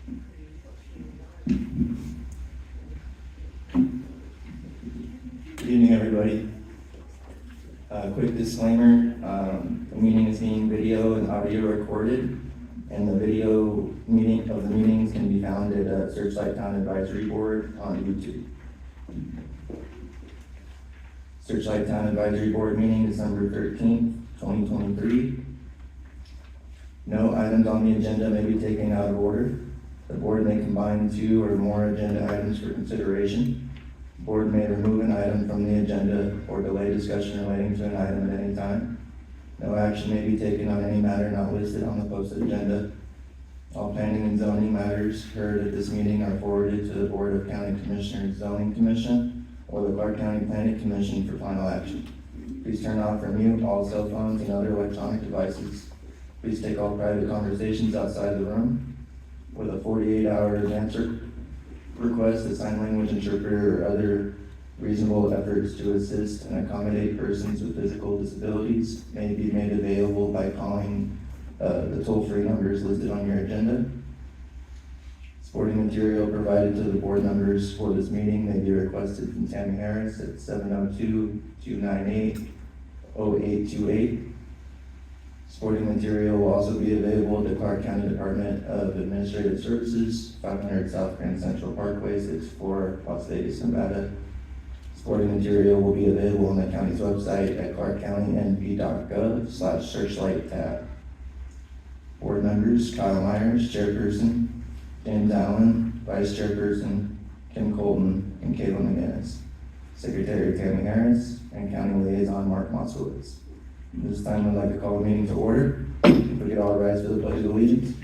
Good evening, everybody. Quick disclaimer, the meeting is being video and audio recorded, and the video meeting of the meetings can be found at Searchlight Town Advisory Board on YouTube. Searchlight Town Advisory Board meeting December 13th, 2023. No items on the agenda may be taken out of order. The board may combine two or more agenda items for consideration. The board may remove an item from the agenda or delay discussion relating to an item at any time. No action may be taken on any matter not listed on the posted agenda. All planning and zoning matters heard at this meeting are forwarded to the Board of County Commissioners Zoning Commission or the Clark County Planning Commission for final action. Please turn off or mute all cell phones and other electronic devices. Please take all private conversations outside the room. With a 48-hour advance request, a sign language interpreter or other reasonable efforts to assist and accommodate persons with physical disabilities may be made available by calling the toll-free numbers listed on your agenda. Supporting material provided to the board members for this meeting may be requested from Tammy Harris at 702-298-0828. Supporting material will also be available at the Clark County Department of Administrative Services, 500 South Grand Central Parkway, 64, Las Vegas, Nevada. Supporting material will be available on the county's website at clarkcountynp.gov/searchlight tab. Board members: Kyle Myers, Chairperson; James Allen, Vice Chairperson; Kim Colton, and Kayla McGinnis. Secretary Tammy Harris, and County Liaison Mark Moskowitz. This time I'd like to call the meeting to order. If we could all rise for the Pledge of Allegiance.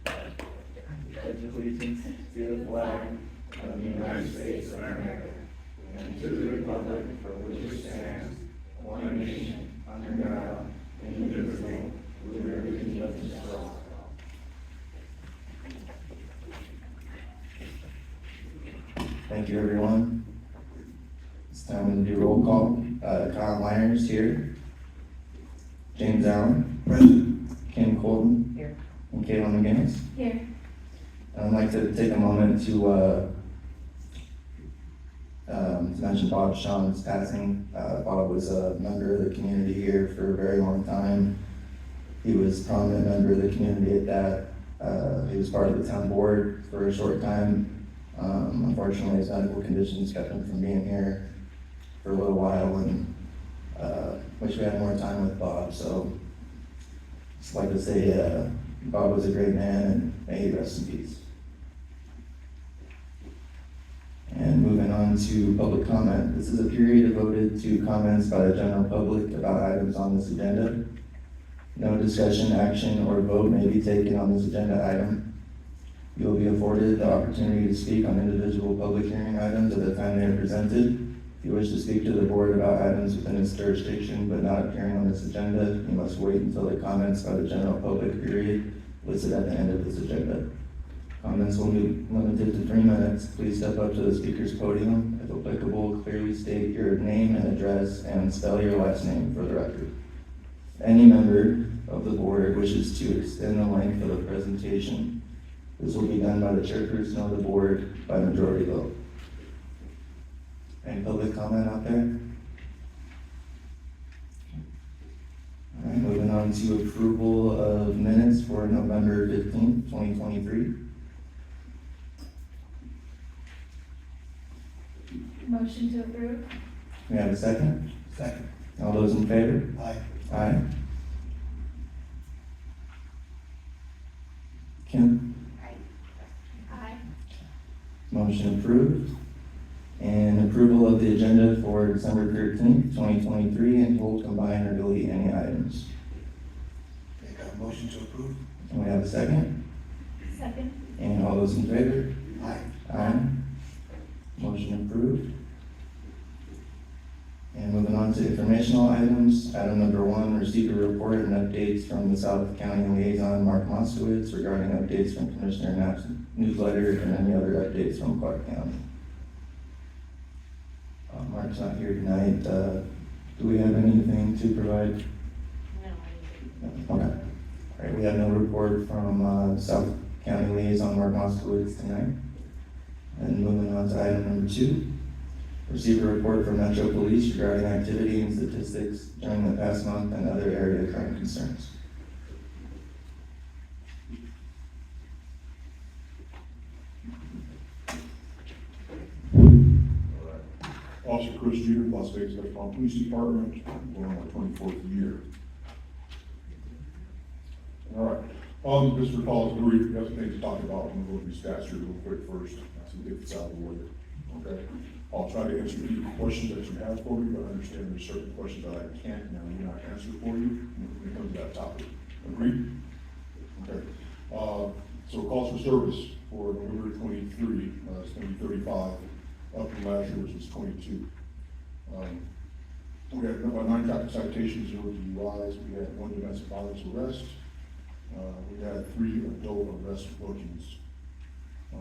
Pledge allegiance to the flag of the United States of America and to the republic for which it stands, one nation, under God, indivisible, with liberty and justice for all. Thank you, everyone. It's time to do roll call. Kyle Myers here. James Allen. Present. Kim Colton. Here. And Kayla McGinnis. Here. I'd like to take a moment to mention Bob Sean's passing. Bob was a member of the community here for a very long time. He was a prominent member of the community at that. He was part of the town board for a short time. Unfortunately, his medical conditions kept him from being here for a little while, and wish we had more time with Bob. So just like to say Bob was a great man, and may he rest in peace. And moving on to public comment. This is a period devoted to comments by the general public about items on this agenda. No discussion, action, or vote may be taken on this agenda item. You will be afforded the opportunity to speak on individual public hearing items at the time they are presented. If you wish to speak to the board about items within its jurisdiction but not appearing on this agenda, you must wait until the comments by the general public period listed at the end of this agenda. Comments will be limited to 3 minutes. Please step up to the speaker's podium. If applicable, clearly state your name and address and spell your last name for the record. If any member of the board wishes to extend the length of the presentation, this will be done by the chairperson of the board by majority vote. Any public comment out there? All right, moving on to approval of minutes for November 15th, 2023. Motion to approve. We have a second? Second. All those in favor? Aye. Aye. Kim? Aye. Motion approved. And approval of the agenda for December 13th, 2023, and hold, combine, or delete any items. Okay, got a motion to approve? And we have a second? Second. And all those in favor? Aye. Aye. Motion approved. And moving on to informational items. Item number 1, receive a report and updates from the South County Liaison Mark Moskowitz regarding updates from Commissioner Knapp's newsletter and any other updates from Clark County. Mark's not here tonight. Do we have anything to provide? No. Okay. have no report from, South County Liaison Mark Moskowitz tonight. And moving on to item number 2. Receive a report from Metro Police regarding activity and statistics during the past month and other area crime concerns. Officer Chris Jeter, Las Vegas Metropolitan Police Department, going on my 24th year. All right, just for Paul's brief, we have some things to talk about. I'm going to go through stats here real quick first, so we get this out of the way. Okay, I'll try to answer any questions that you have for me, but I understand there's certain questions that I can't now, not answer for you when it comes to that topic. Agreed? Okay. So calls for service for November 23, it's going to be 35. Up from last year, which was 22. We had about 9 traffic citations, 0 DUIs. We had 1 domestic violence arrest. We had 3 adult arrest bookings.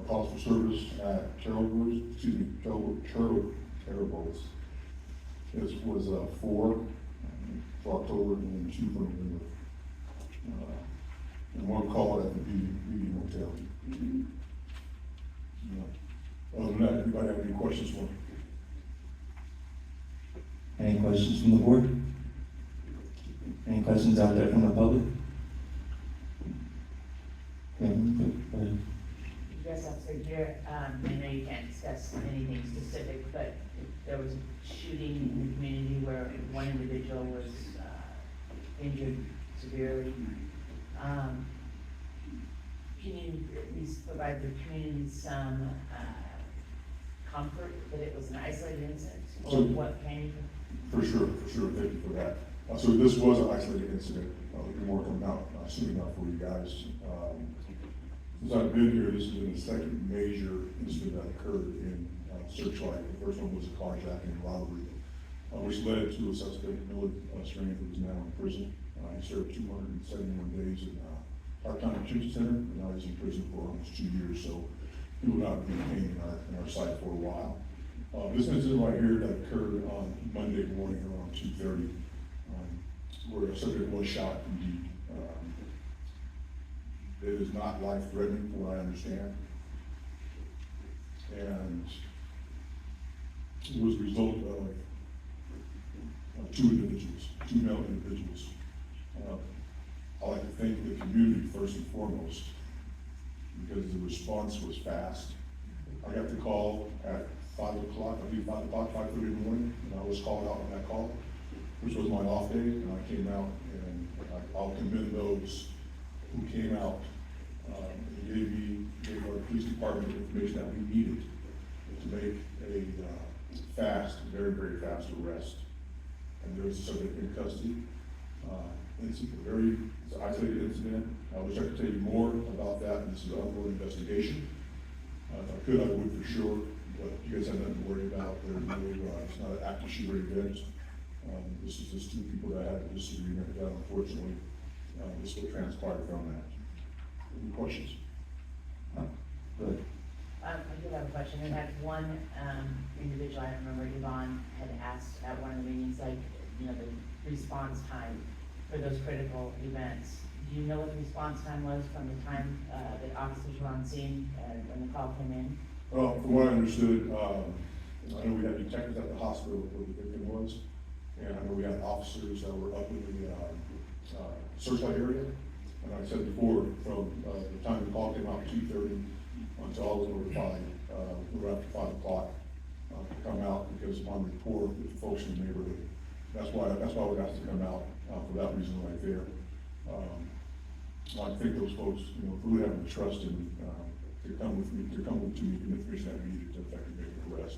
Calls for service at Terribles. This was 4 for October and 2 for November. And 1 call at the Beauty Motel. Other than that, anybody have any questions for me? Any questions from the board? Any questions out there from the public? Okay, go ahead. Yes, Officer Jeter, I know you can't discuss anything specific, but there was a shooting in the community where 1 individual was injured severely. Can you at least provide the community some comfort that it was an isolated incident, or So- what can you? For sure, thank you for that. So this was an isolated incident, more coming out soon enough for you guys. Since I've been here, this has been the second major incident that occurred in Searchlight. The first one was a carjacking and robbery, which led to a suspect, Miller Strand, who is now in prison. He served 271 days in Part-Time Detention Center, and now he's in prison for almost 2 years, so he will not be retained in our site for a while. This incident right here that occurred on Monday morning around 2:30, where a subject was shot indeed. It is not life-threatening, from what I understand. And it was a result of 2 individuals, 2 male individuals. I like to thank the community first and foremost, because the response was fast. I got the call at 5 o'clock, I believe 5 o'clock, 5:30 in the morning, and I was called out on that call, which was my off day, and I came out, and I'll commend those who came out and gave our police department the information that we needed to make a fast, very, very fast arrest. And there was a subject in custody. It's an isolated incident. I wish I could tell you more about that, and this is an ongoing investigation. If I could, I would for sure, but you guys have nothing to worry about. There's no, it's not an active shooter event. This is just 2 people that had a disagreement that unfortunately, this will transpire from that. Any questions? Good. I do have a question. We had 1 individual, I don't remember, Yvonne, had asked at one of the meetings, like, you know, the response time for those critical events. Do you know what the response time was from the time that officers were on scene when the call came in? Well, from what I understood, I know we had detectives at the hospital where the victim was, and I know we had officers that were up in the Searchlight area. And like I said before, from the time the call came out, 2:30, until I was notified, we were after 5 o'clock to come out because of my rapport with the folks in the neighborhood. That's why I would ask to come out for that reason right there. I think those folks, you know, really having the trust in to come with me, to get the information that we needed to effectively make an arrest.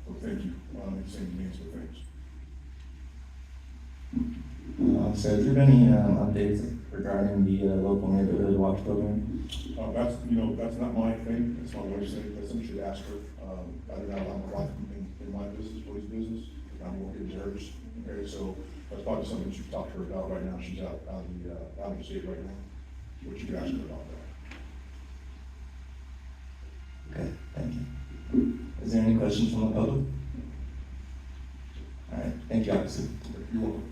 So thank you. I don't need to say any names, but thanks. So has there been any updates regarding the local neighborhood watch program? That's not my thing. It's my wife's thing. That's something you should ask her. I do not allow my wife in my business, police business. I'm working in hers. Okay, so that's probably something you should talk to her about right now. She's out of the state right now. But you can ask her about that. Okay, thank you. Is there any questions from the public? All right, thank you, officer. You're welcome.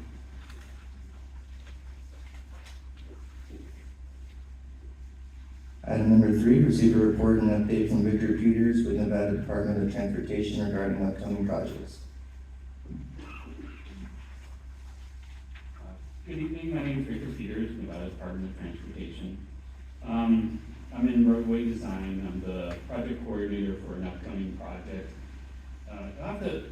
Item number 3, receive a report and update from Victor Peters with Nevada Department of Transportation regarding upcoming projects. Good evening, my name is Victor Peters, Nevada Department of Transportation. I'm in roadway design. I'm the project coordinator for an upcoming project.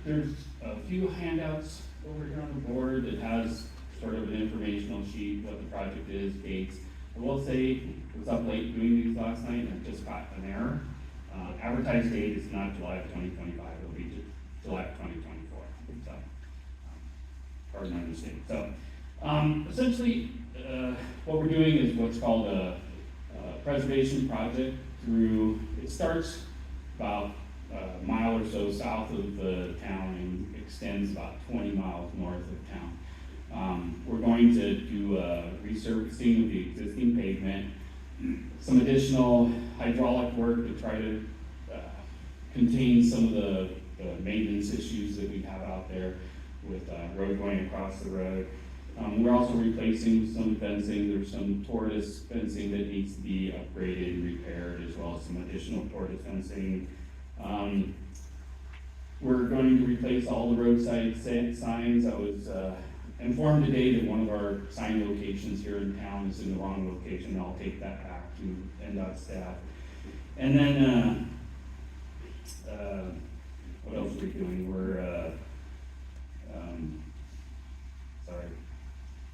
There's a few handouts over here on the board that has sort of an informational sheet, what the project is, dates. I will say, I was up late doing these last night and I just got an error. Advertised date is not July of 2025, it'll be July of 2024. So, pardon my mistake. So, essentially, what we're doing is what's called a preservation project through, it starts about a mile or so south of the town and extends about 20 miles north of town. We're going to do a resurfacing of the existing pavement, some additional hydraulic work to try to contain some of the maintenance issues that we have out there with road going across the road. We're also replacing some fencing. There's some tortoise fencing that needs to be upgraded and repaired, as well as some additional tortoise fencing. We're going to replace all the roadside signs. I was informed today that one of our sign locations here in town is in the wrong location. I'll take that back to NDOT staff. And then, what else are we doing?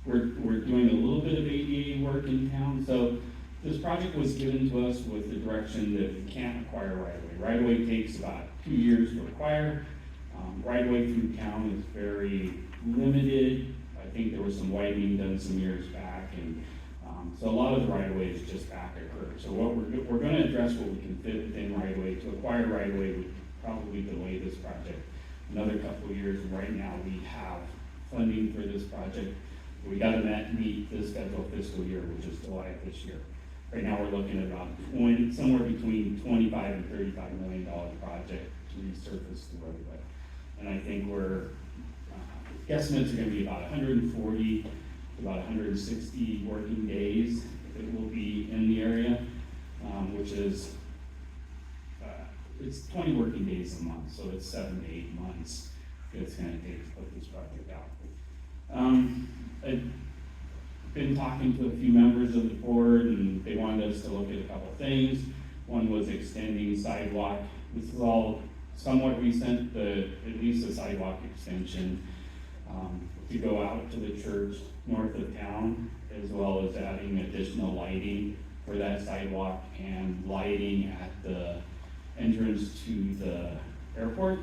We're doing a little bit of ADA work in town. So this project was given to us with the direction that we can't acquire right-of-way. Right-of-way takes about 2 years to acquire. Right-of-way through town is very limited. I think there was some widening done some years back, and so a lot of the right-of-way is just back a curve. So what we're going to address what we can fit within right-of-way. To acquire right-of-way would probably delay this project another couple of years. And right now we have funding for this project. We got to meet this federal fiscal year, which is July of this year. Right now, we're looking at about somewhere between $25 and $35 million project to resurface the roadway. And I think estimates are going to be about 140 to about 160 working days that will be in the area, which is, it's 20 working days a month, so it's 7 to 8 months that it's going to take to put this project out. I've been talking to a few members of the board, and they wanted us to look at a couple things. One was extending sidewalk. This is all somewhat recent, at least the sidewalk extension to go out to the church north of town, as well as adding additional lighting for that sidewalk and lighting at the entrance to the airport.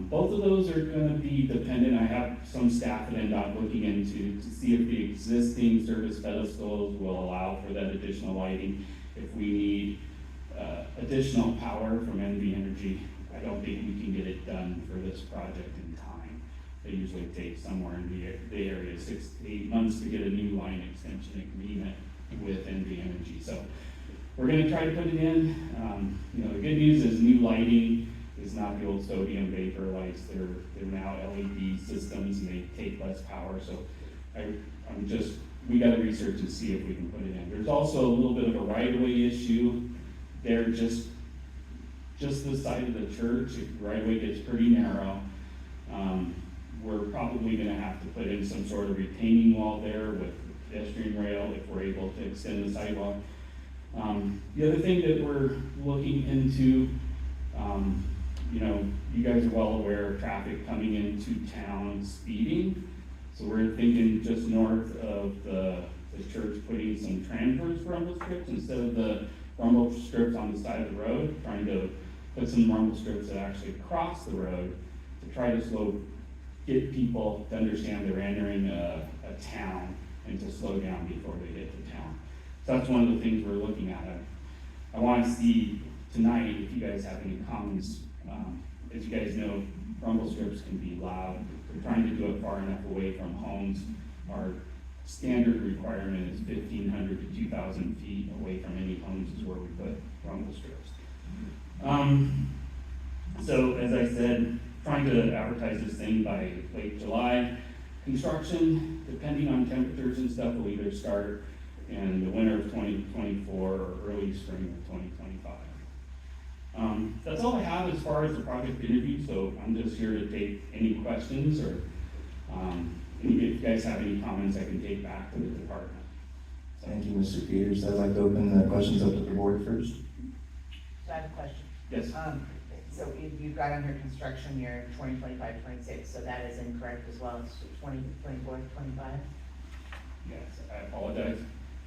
Both of those are going to be dependent. I have some staff at NDOT looking into to see if the existing service pedestals will allow for that additional lighting. If we need additional power from NV Energy, I don't think we can get it done for this project in time. It usually takes somewhere in the area 6 to 8 months to get a new line extension agreement with NV Energy. So we're going to try to put it in. The good news is new lighting is not the old sodium vapor lights. They're now LED systems and they take less power. So we got to research and see if we can put it in. There's also a little bit of a right-of-way issue there, just the side of the church. The right-of-way gets pretty narrow. We're probably going to have to put in some sort of retaining wall there with pedestrian rail if we're able to extend the sidewalk. The other thing that we're looking into, you guys are well aware of traffic coming into town speeding. So we're thinking just north of the church putting some transverse rumble strips instead of the rumble strips on the side of the road, trying to put some rumble strips that actually cross the road to try to get people to understand they're entering a town and to slow down before they hit the town. So that's one of the things we're looking at. I want to see tonight if you guys have any comments. As you guys know, rumble strips can be loud. We're trying to do it far enough away from homes. Our standard requirement is 1,500 to 2,000 feet away from any homes is where we put rumble strips. So as I said, trying to advertise this thing by late July. Construction, depending on temperatures and stuff, will either start in the winter of 2024 or early spring of 2025. That's all I have as far as the project interview, so I'm just here to take any questions or if you guys have any comments, I can take back to the department. Thank you, Mr. Peters. I'd like to open the questions up to the board first. So I have a question. Yes, So if you've got under construction year 2025, 26, so that is incorrect as well, it's 2024, 25? yes, I apologize.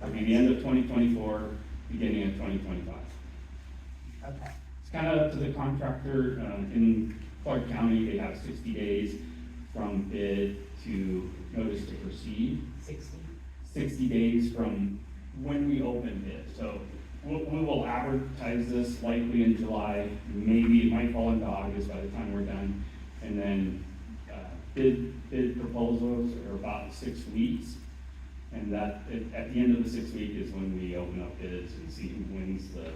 It'll be the end of 2024, beginning of 2025. Okay, It's kind of up to the contractor. In Clark County, they have 60 days from bid to notice to proceed. 60? 60 days from when we open bid. So we will advertise this likely in July. Maybe it might fall into August by the time we're done. And then bid proposals are about 6 weeks. And that, at the end of the 6 week is when we open up bids and see who wins the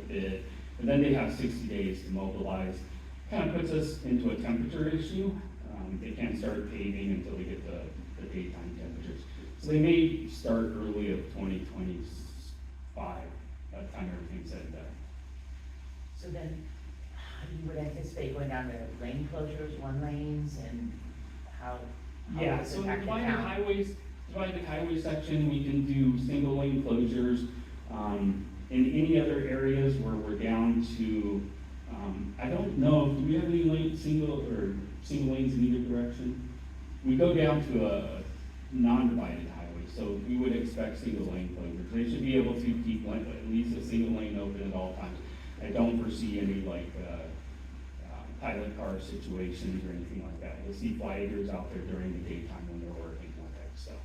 bid. And then they have 60 days to mobilize. Kind of puts us into a temperature issue. They can't start paving until we get the daytime temperatures. So they may start early of 2025, by the time everything's said and done. So then, you would anticipate going down to lane closures, one lanes, and how would Yeah, this so impact the divided town? highway section, we can do single lane closures. In any other areas where we're down to, I don't know, do we have any single lanes in either direction? We go down to a non-divided highway, so we would expect single lane closures. They should be able to keep at least a single lane open at all times. I don't foresee any pilot car situations or anything like that. You'll see flaggers out there during the daytime when they're working with that stuff.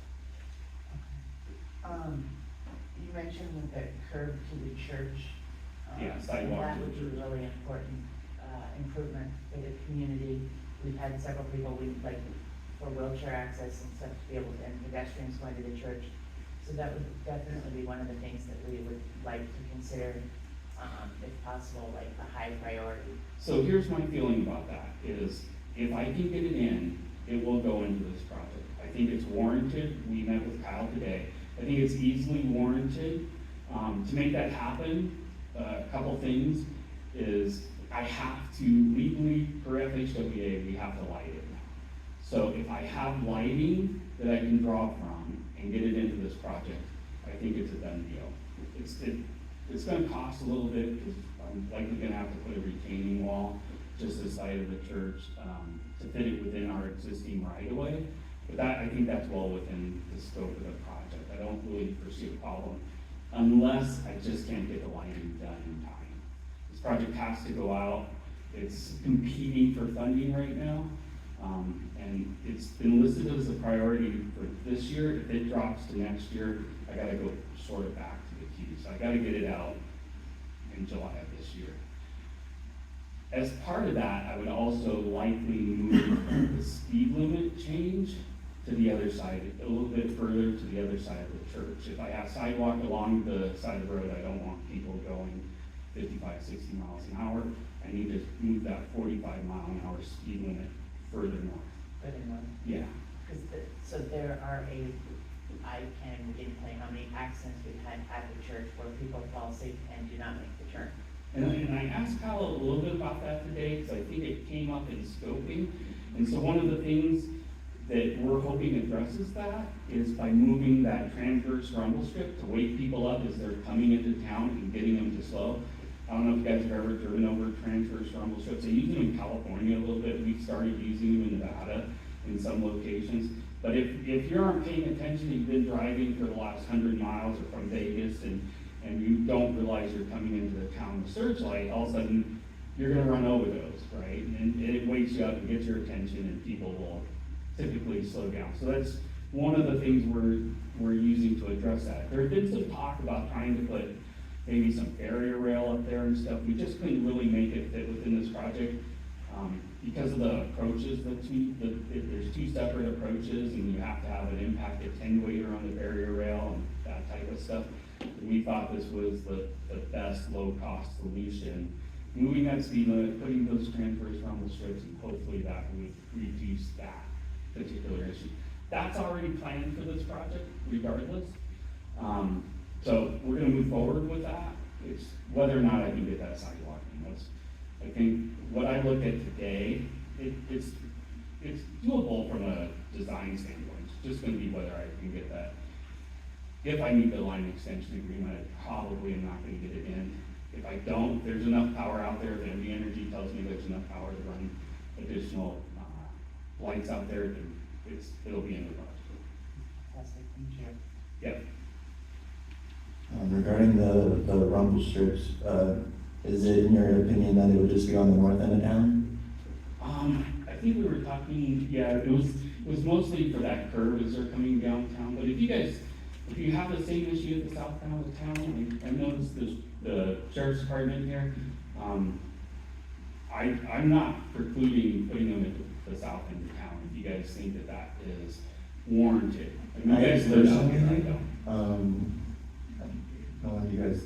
You mentioned with the curb to the church. Yeah, sidewalk That to the would be church. really important, improvement for the community. We've had several people, for wheelchair access and stuff, to be able to, and pedestrians going to the church. So that would definitely be one of the things that we would like to consider, if possible, like a high priority. So here's my feeling about that, is if I can get it in, it will go into this project. I think it's warranted. We met with Kyle today. I think it's easily warranted. To make that happen, a couple things is I have to legally, per FHWA, we have to light it now. So if I have lighting that I can draw from and get it into this project, I think it's a done deal. It's gonna cost a little bit because I'm likely gonna have to put a retaining wall just the side of the church to fit it within our existing right of way. But that, I think that's well within the scope of the project. I don't really foresee a problem unless I just can't get the lighting done in time. This project has to go out. It's competing for funding right now. And it's been listed as a priority for this year. If it drops to next year, I gotta go sort it back to the queue. So I gotta get it out in July of this year. As part of that, I would also likely move the speed limit change to the other side, a little bit further to the other side of the church. If I have sidewalk along the side of the road, I don't want people going 55, 60 miles an hour. I need to move that 45 mile an hour speed limit further north. Yeah. So there are I can't begin to tell you how many accidents we've had at the church where people fall asleep and do not make the turn. And I asked Kyle a little bit about that today, because I think it came up in scoping. And so one of the things that we're hoping addresses that is by moving that transverse rumble strip to wake people up as they're coming into town and getting them to slow. I don't know if you guys have ever driven over transverse rumble strips. They use them in California a little bit. We've started using them in Nevada in some locations. But if you aren't paying attention, you've been driving for the last 100 miles or from Vegas and you don't realize you're coming into the town of Searchlight, all of a sudden you're gonna run over those, right? And it wakes you up and gets your attention and people will typically slow down. So that's one of the things we're using to address that. There had been some talk about trying to put maybe some barrier rail up there and stuff. We just couldn't really make it fit within this project. Because of the approaches, there's two separate approaches and you have to have an impact attenuator on the barrier rail and that type of stuff. We thought this was the best low-cost solution. Moving that speed limit, putting those transverse rumble strips, and hopefully that would reduce that particular issue. That's already planned for this project regardless. So we're gonna move forward with that. It's whether or not I can get that sidewalk in. That's, I think, what I looked at today, it's doable from a design standpoint. It's just gonna be whether I can get that. If I need the line extension agreement, I probably am not gonna get it in. If I don't, there's enough power out there, if MD Energy tells me there's enough power to run additional, lights out there, then it'll be in the project. Fantastic, thank you. Yep. Regarding the rumble strips, is it in your opinion that it would just be on the north end of town? I think we were talking, yeah, it was mostly for that curve as they're coming downtown, but if you have the same issue at the south end of town, I noticed the sheriff's department here, I'm not precluding putting them at the south end of town, if you guys think that that is warranted. I mean, you guys live out here, I don't. You guys,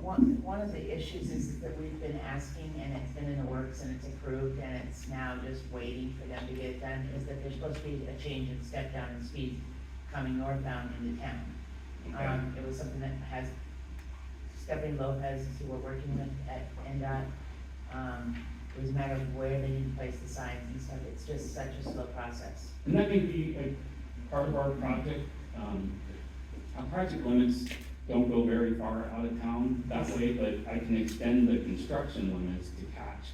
One of the issues is that we've been asking, and it's been in the works, and it's approved, and it's now just waiting for them to get it done, is that there's supposed to be a change in step down in speed coming northbound into town. Okay. It was something that has, Stephanie Lopez, who we're working with at NDOT, it was a matter of where they need to place the signs and stuff. It's just such a slow process. And that may be a part of our project. Our project limits don't go very far out of town that way, but I can extend the construction limits to catch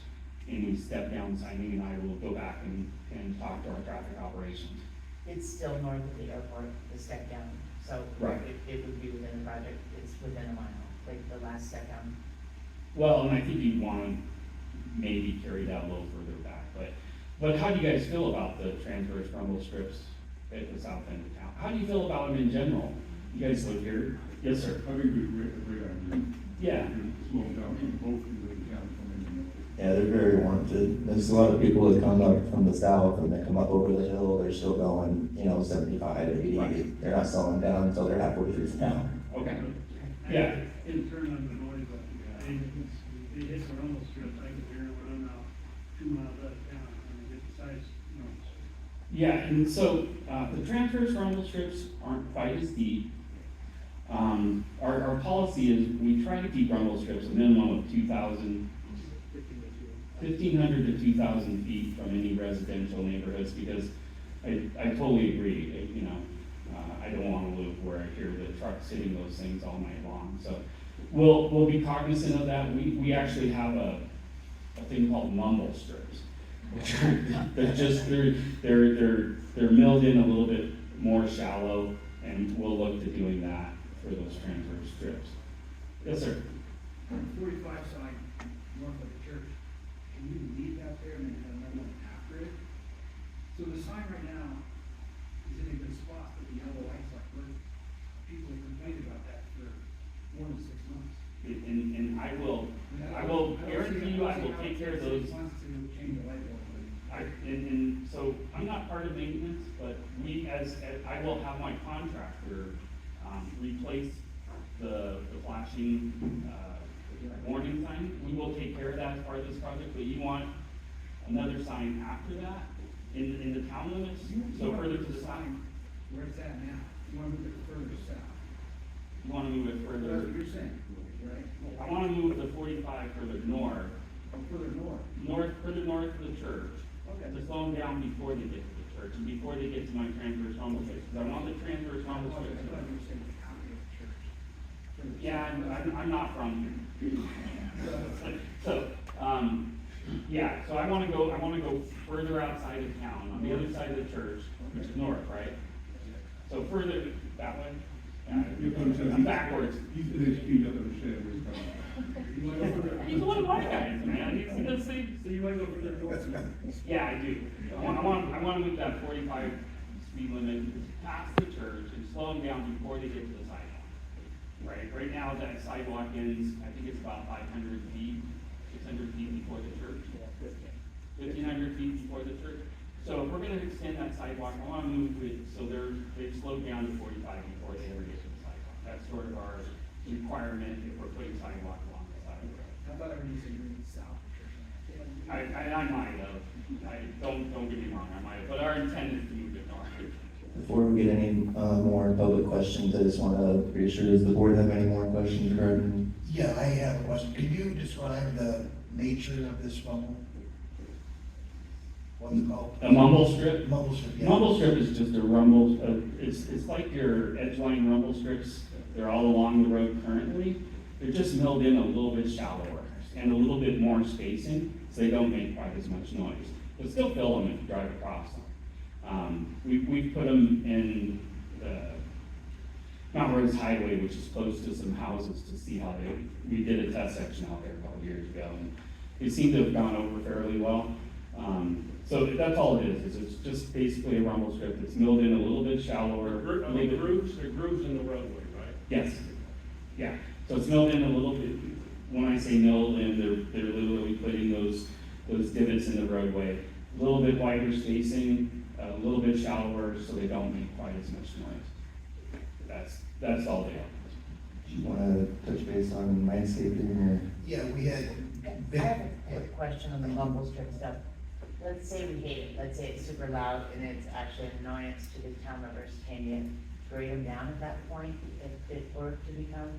any step down signing, and I will go back and talk to our traffic operations. It's still north of the airport, the step down, so Right. it would be within the project. It's within a mile, like the last step down. Well, and I think you'd want to maybe carry that a little further back, but how do you guys feel about the transverse rumble strips at the south end of town? How do you feel about them in general? You guys live here? Yes, sir. I think it's a great idea. Yeah. Slow down both ends of the town coming in. yeah, they're very warranted. There's a lot of people that come up from the south and they come up over the hill, they're still going, 75, 80. Right. They're not slowing down until they're halfway through town. Okay. Yeah. In turn on the noise, they hit the rumble strips, I could hear it when I'm out 2 miles out of town, and it decides, Yeah, and so, the transverse rumble strips aren't quite as deep. Our policy is we try to keep rumble strips a minimum of 1,500 to 2,000 feet from any residential neighborhoods, because I totally agree, I don't wanna live where I hear the trucks hitting those things all night long, so we'll be cognizant of that. We actually have a thing called mumble strips. They're milled in a little bit more shallow, and we'll look to doing that for those transverse strips. Yes, sir. 45 side north of the church, can you leave that there and then have another one after it? So the sign right now is in a good spot, but the yellow lights like, people have complained about that for more than 6 months. And I will guarantee you, I will take care of those. 6 months to change the light bulb. And so I'm not part of maintenance, but I will have my contractor, replace the flashing, warning sign. We will take care of that as part of this project, but you want another sign after that in the town limits, so further to the south. Where it's at now, you want to move it further south. You wanna move it That's further, what you're saying, right? I wanna move the 45 further north, Or further north. further north of the church. Okay. To slow them down before they get to the church and before they get to my transverse rumble strips, because I want the transverse rumble I strips. thought you were saying the county of the church. Yeah, I'm not from here. So, yeah, so I wanna go further outside of town, on the other side of the church, which is north, right? So further that way? Yeah, I'm backwards. He's an HP, doesn't understand where he's coming from. You want to go further? He's one of my guys, man, he's gonna say, So you want to go further north? yeah, I do. I wanna move that 45 speed limit past the church and slow them down before they get to the sidewalk. Right now that sidewalk ends, I think it's about 500 feet, 600 feet before the church. 1,500 feet before the church. So if we're gonna extend that sidewalk, I wanna move it so they've slowed down to 45 before they ever get to the sidewalk. That's sort of our requirement if we're putting sidewalk along the side of the road. I thought I heard you say you're south of the church. I might have, don't get me wrong, I might have, but our intent is to move it north. Before we get any, more public questions, I just wanna reassure, does the board have any more questions regarding? Yeah, I have a question. Could you describe the nature of this rumble? What's it called? A mumble strip? Mumble strip, yeah. Mumble strip is just a rumble, it's like your edgeline rumble strips, they're all along the road currently. They're just milled in a little bit shallower and a little bit more spacing, so they don't make quite as much noise. But still fill them if you drive across them. We've put them in Mount Rose Highway, which is close to some houses, to see how we did a test section out there a couple years ago, and it seemed to have gone over fairly well. So that's all it is it's just basically a rumble strip that's milled in a little bit shallower. The grooves in the roadway, right? Yes, yeah, so it's milled in a little bit, when I say milled in, they're literally putting those divots in the roadway. A little bit wider spacing, a little bit shallower, so they don't make quite as much noise. That's all they are. Do you wanna touch base on landscaping or? Yeah, we had. I have a quick question on the mumble strip stuff. Let's say we hate it, let's say it's super loud and it's actually an annoyance to the town members, can you grade them down at that point if it were to become?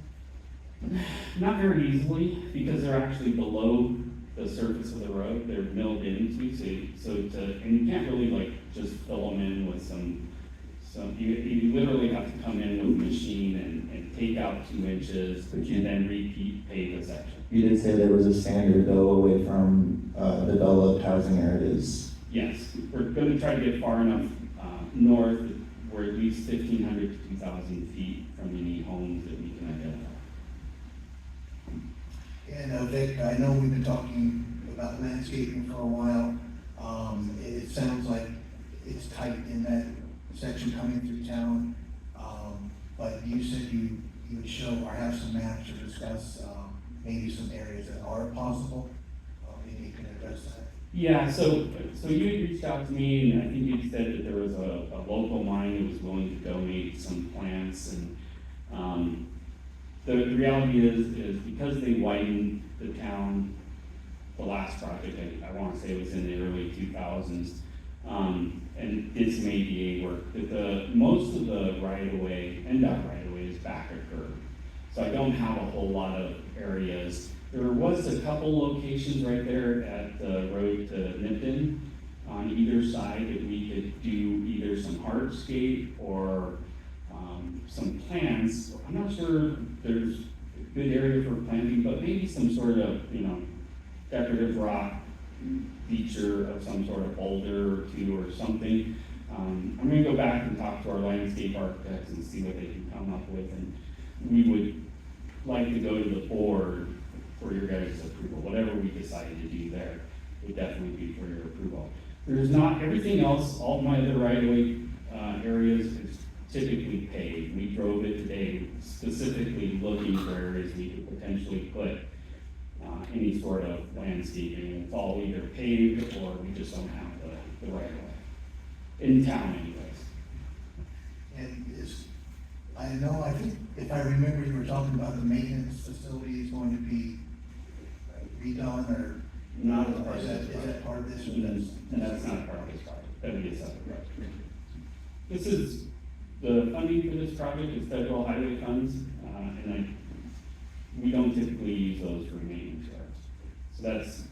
Not very easily, because they're actually below the surface of the road, they're milled into, and you can't really like just fill them in with some, you literally have to come in with a machine and take out 2 inches, and then repeat pave the section. You did say there was a standard though away from, developed housing areas. Yes, we're gonna try to get far enough, north, we're at least 1,500 to 2,000 feet from any homes that we can identify. And Vic, I know we've been talking about landscaping for a while. It sounds like it's tight in that section coming through town. But you said you would show or have some maps to discuss, maybe some areas that are possible. Maybe you can address that. Yeah, so you had reached out to me, and I think you said that there was a local mine that was willing to donate some plants, and, the reality is because they widened the town, the last project, I wanna say it was in the early 2000s, and did some ADA work, that most of the right-of-way, NDOT right-of-way is back a curve. So I don't have a whole lot of areas. There was a couple locations right there at the road to Nipton on either side that we could do either some hardscape or some plants. I'm not sure there's a good area for planting, but maybe some sort of, decorative rock feature of some sort of boulder or 2 or something. I'm gonna go back and talk to our landscape architects and see what they can come up with, and we would like to go to the board for your guys' approval. Whatever we decide to do there would definitely be for your approval. There's not, everything else, all my other right-of-way areas is typically paved. We drove it today specifically looking for areas we could potentially put any sort of landscaping. It's all either paved or we just don't have the right of way. In town anyways. And I think if I remember, you were talking about the maintenance facility is going to be redone or? Not as Or part of is this that part of this? or And that's not part of this project, that'd be a separate project. This is, the funding for this project is federal highway funds, and we don't typically use those for maintenance charges. So that's,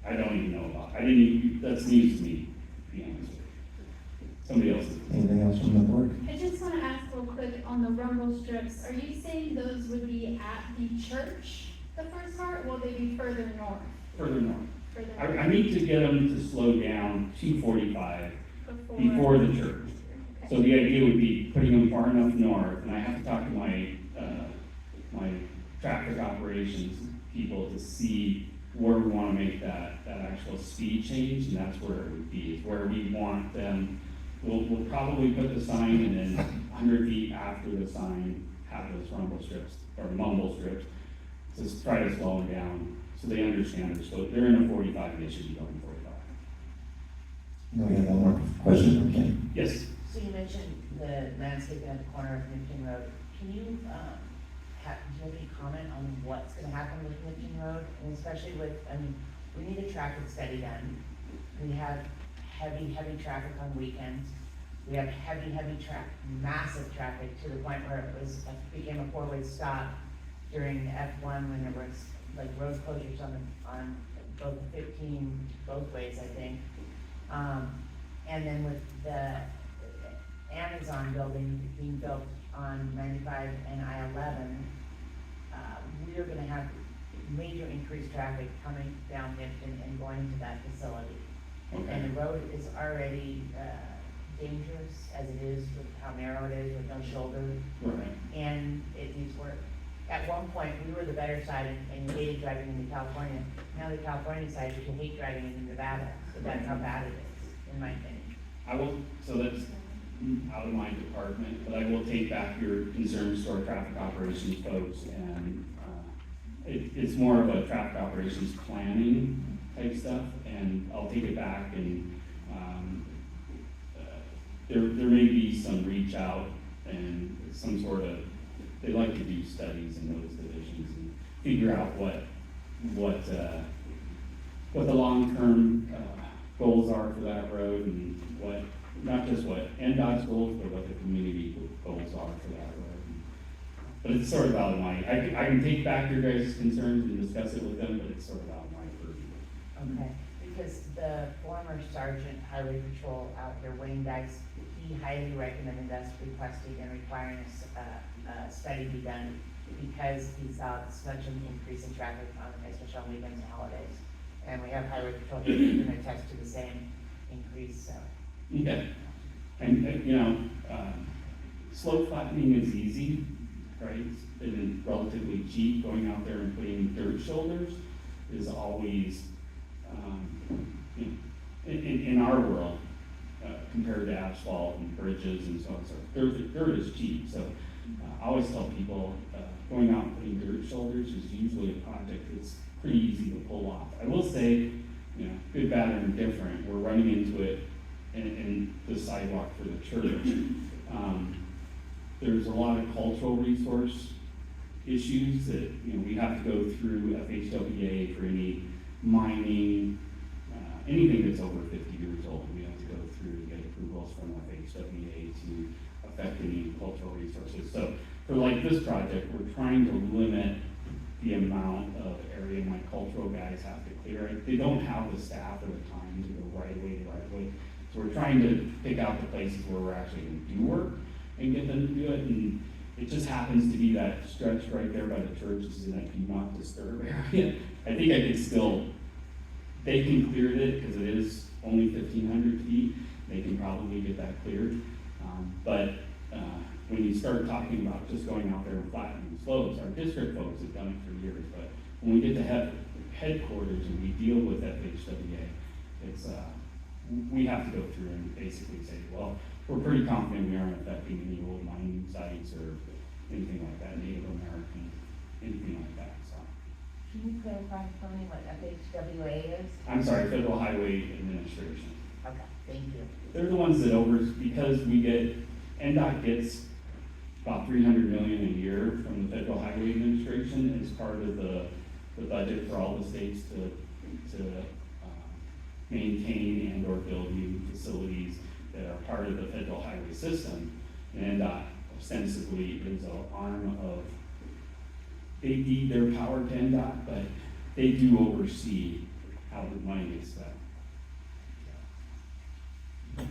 I don't even know about, that's news to me, to be honest with you. Somebody else. Anything else from the board? I just wanna ask real quick on the rumble strips, are you saying those would be at the church, the first part, or will they be further north? Further north. Further I need to get them to slow down to 45 north before the church. Okay. So the idea would be putting them far enough north, and I have to talk to my, my traffic operations people to see where we wanna make that actual speed change, and that's where it would be, is where we want them. We'll probably put the sign, and then 100 feet after the sign, have those rumble strips, or mumble strips, to try to slow them down, so they understand they're in a 45, and they should be going 45. No, we have one more question from Ken. Yes. So you mentioned the landscaping at the corner of Nipton Road. Can you, do you have any comment on what's gonna happen with Nipton Road? And especially with, we need a traffic study done. We have heavy traffic on weekends. We have heavy massive traffic to the point where it became a four-way stop during F1 when there was like road closures on both 15 both ways, I think. And then with the Amazon building being built on 95 and I-11, we are gonna have major increased traffic coming down Hampton and going to that facility. Okay. And the road is already, dangerous as it is with how narrow it is with no shoulder, Right. and it needs work. At one point, we were the better side and you hated driving into California. Now the California side, you hate driving into Nevada, so that's how bad it is, in my opinion. So that's out of my department, but I will take back your concerns to our traffic operations folks, and, it's more of a traffic operations planning type stuff, and I'll take it back and, there may be some reach out and some sort of, they like to do studies in those divisions and figure out what the long-term, goals are for that road, and what, not just what NDOT's goals, but what the community goals are for that road. But it's sort of out of my, I can take back your guys' concerns and discuss it with them, but it's sort of out of my purview. Okay, because the former Sergeant Highway Patrol out here, Wayne Dykes, he highly recommended us requesting and requiring a study be done because he saw such an increase in traffic on, especially on weekends and holidays. And we have Highway Patrol here who can attest to the same increase, so. Okay, and, slope flattening is easy, right? And it's relatively cheap. Going out there and putting dirt shoulders is always, in our world, compared to asphalt and bridges and so on, so dirt is cheap, so I always tell people, going out and putting dirt shoulders is usually a project that's pretty easy to pull off. I will say, good, bad, or indifferent, we're running into it in the sidewalk for the church. There's a lot of cultural resource issues that, we have to go through FHWA for any mining, anything that's over 50 years old, we have to go through and get approvals from FHWA to affect any cultural resources. So for like this project, we're trying to limit the amount of area my cultural guys have to clear. They don't have the staff or the time to go right away. So we're trying to pick out the places where we're actually gonna do work and get them to do it. And it just happens to be that stretch right there by the churches in that do not disturb area. I think I could still, they can clear it because it is only 1,500 feet. They can probably get that cleared. But when you start talking about just going out there and flattening slopes, our district folks have done it for years. But when we get to headquarters and we deal with FHWA, it's, we have to go through and basically say, well, we're pretty confident we aren't affecting any old mining sites or anything like that, Native American, anything like that, so. Can you clarify for me what FHWA is? I'm sorry, Federal Highway Administration. Okay, thank you. They're the ones that because NDOT gets about $300 million a year from the Federal Highway Administration as part of the budget for all the states to maintain and or build new facilities that are part of the federal highway system. And NDOT ostensibly is an arm of, they deed their power to NDOT, but they do oversee how the money gets spent. All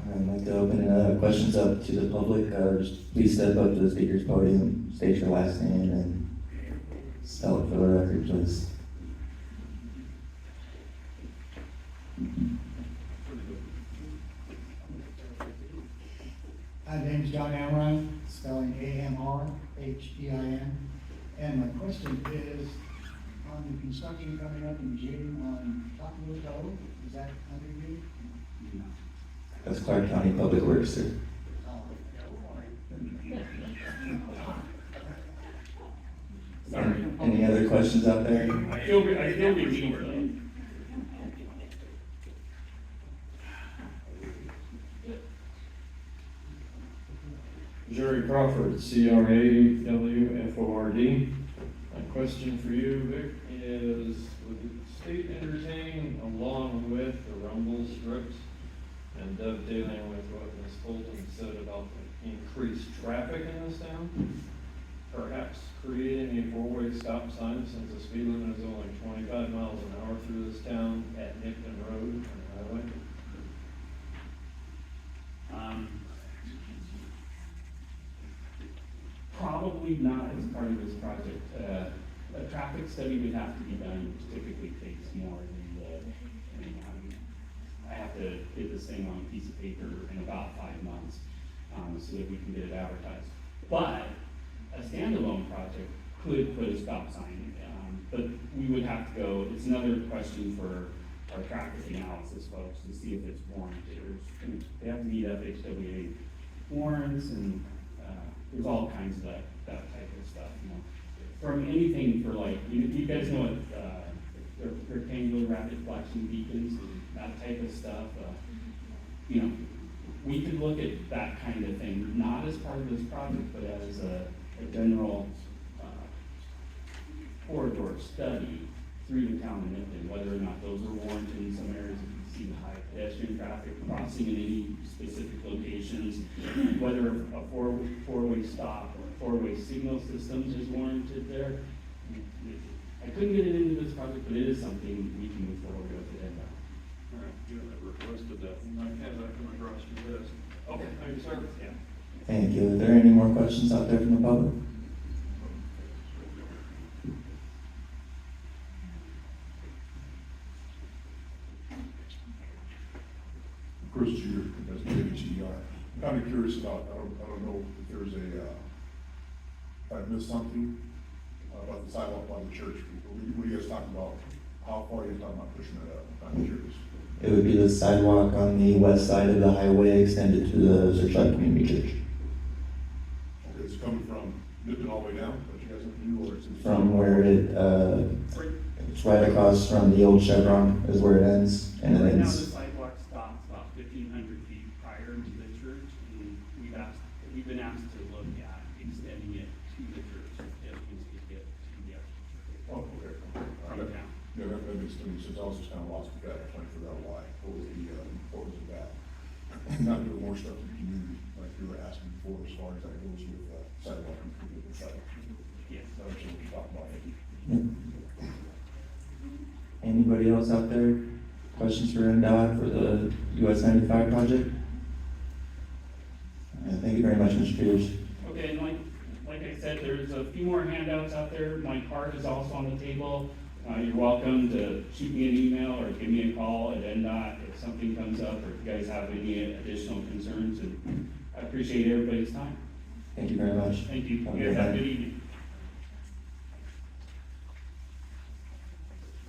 right, I'd like to open questions up to the public. Just please step up to the speaker's podium, state your last name, and spell it for the record, please. My name is John Amron, spelling A-M-R-H-E-I-N. And my question is, on the construction coming up in June on Cottonwood Road, is that under you? That's Clark County Public Works, sir. Sorry. Any other questions out there? I feel relieved though. Jerry Crawford, CRAWFORD. My question for you, Vic, is would the state entertain, along with the rumble strips and dovetailing with what Ms. Fulton said about the increased traffic in this town, perhaps creating a four-way stop sign, since the speed limit is only 25 miles an hour through this town at Nipton Road and Highway. Probably not as part of this project. A traffic study would have to be done, which typically takes more than I have to get this thing on a piece of paper in about 5 months, so that we can get it advertised. But a standalone project could put a stop sign, but we would have to go, it's another question for our traffic analysis folks to see if it's warranted. They have to meet FHWA warrants, and there's all kinds of that type of stuff, you know. From anything for like, you guys know what, rectangular rapid flashing beacons, that type of stuff, you know, we could look at that kind of thing, not as part of this project, but as a general corridor study through the town of Nipton, whether or not those are warranted in some areas. If you see the high pedestrian traffic crossing in any specific locations, whether a four-way stop or four-way signal systems is warranted there. I couldn't get it into this project, but it is something we can move forward with it. All right, you have requested that, and I have that come across your desk. Okay, thank you, sir. Yeah. Thank you. Are there any more questions out there from the public? Chris Jeter, as KBTR. I'm kind of curious about, I don't know if there's if I missed something about the sidewalk by the church. What are you guys talking about? How far are you talking about pushing that up? I'm kind of curious. It would be the sidewalk on the west side of the highway extended to the Searchlight Community Church. Okay, it's coming from Nipton all the way down, what you guys have to do, or it's From where it's right across from the old Chevron is where it ends, and it Right now, the ends. sidewalk stops about 1,500 feet prior to the church, and we've been asked to look at extending it to the church if we could get to the actual church. Oh, okay. From down. Yeah, that makes sense. I was just kind of lost with that. I was trying to figure out why. What was the importance of that? Not doing more stuff in the community, like you were asking before, as far as that goes with sidewalk improvement. Yes. That's what we talked about. Anybody else out there? Questions for NDOT for the US 95 project? Thank you very much, Mr. Peters. Okay, and like I said, there's a few more handouts out there. My card is also on the table. You're welcome to shoot me an email or give me a call at NDOT if something comes up, or if you guys have any additional concerns, and I appreciate everybody's time. Thank you very much. Thank you. Have a You good guys have a night. good evening.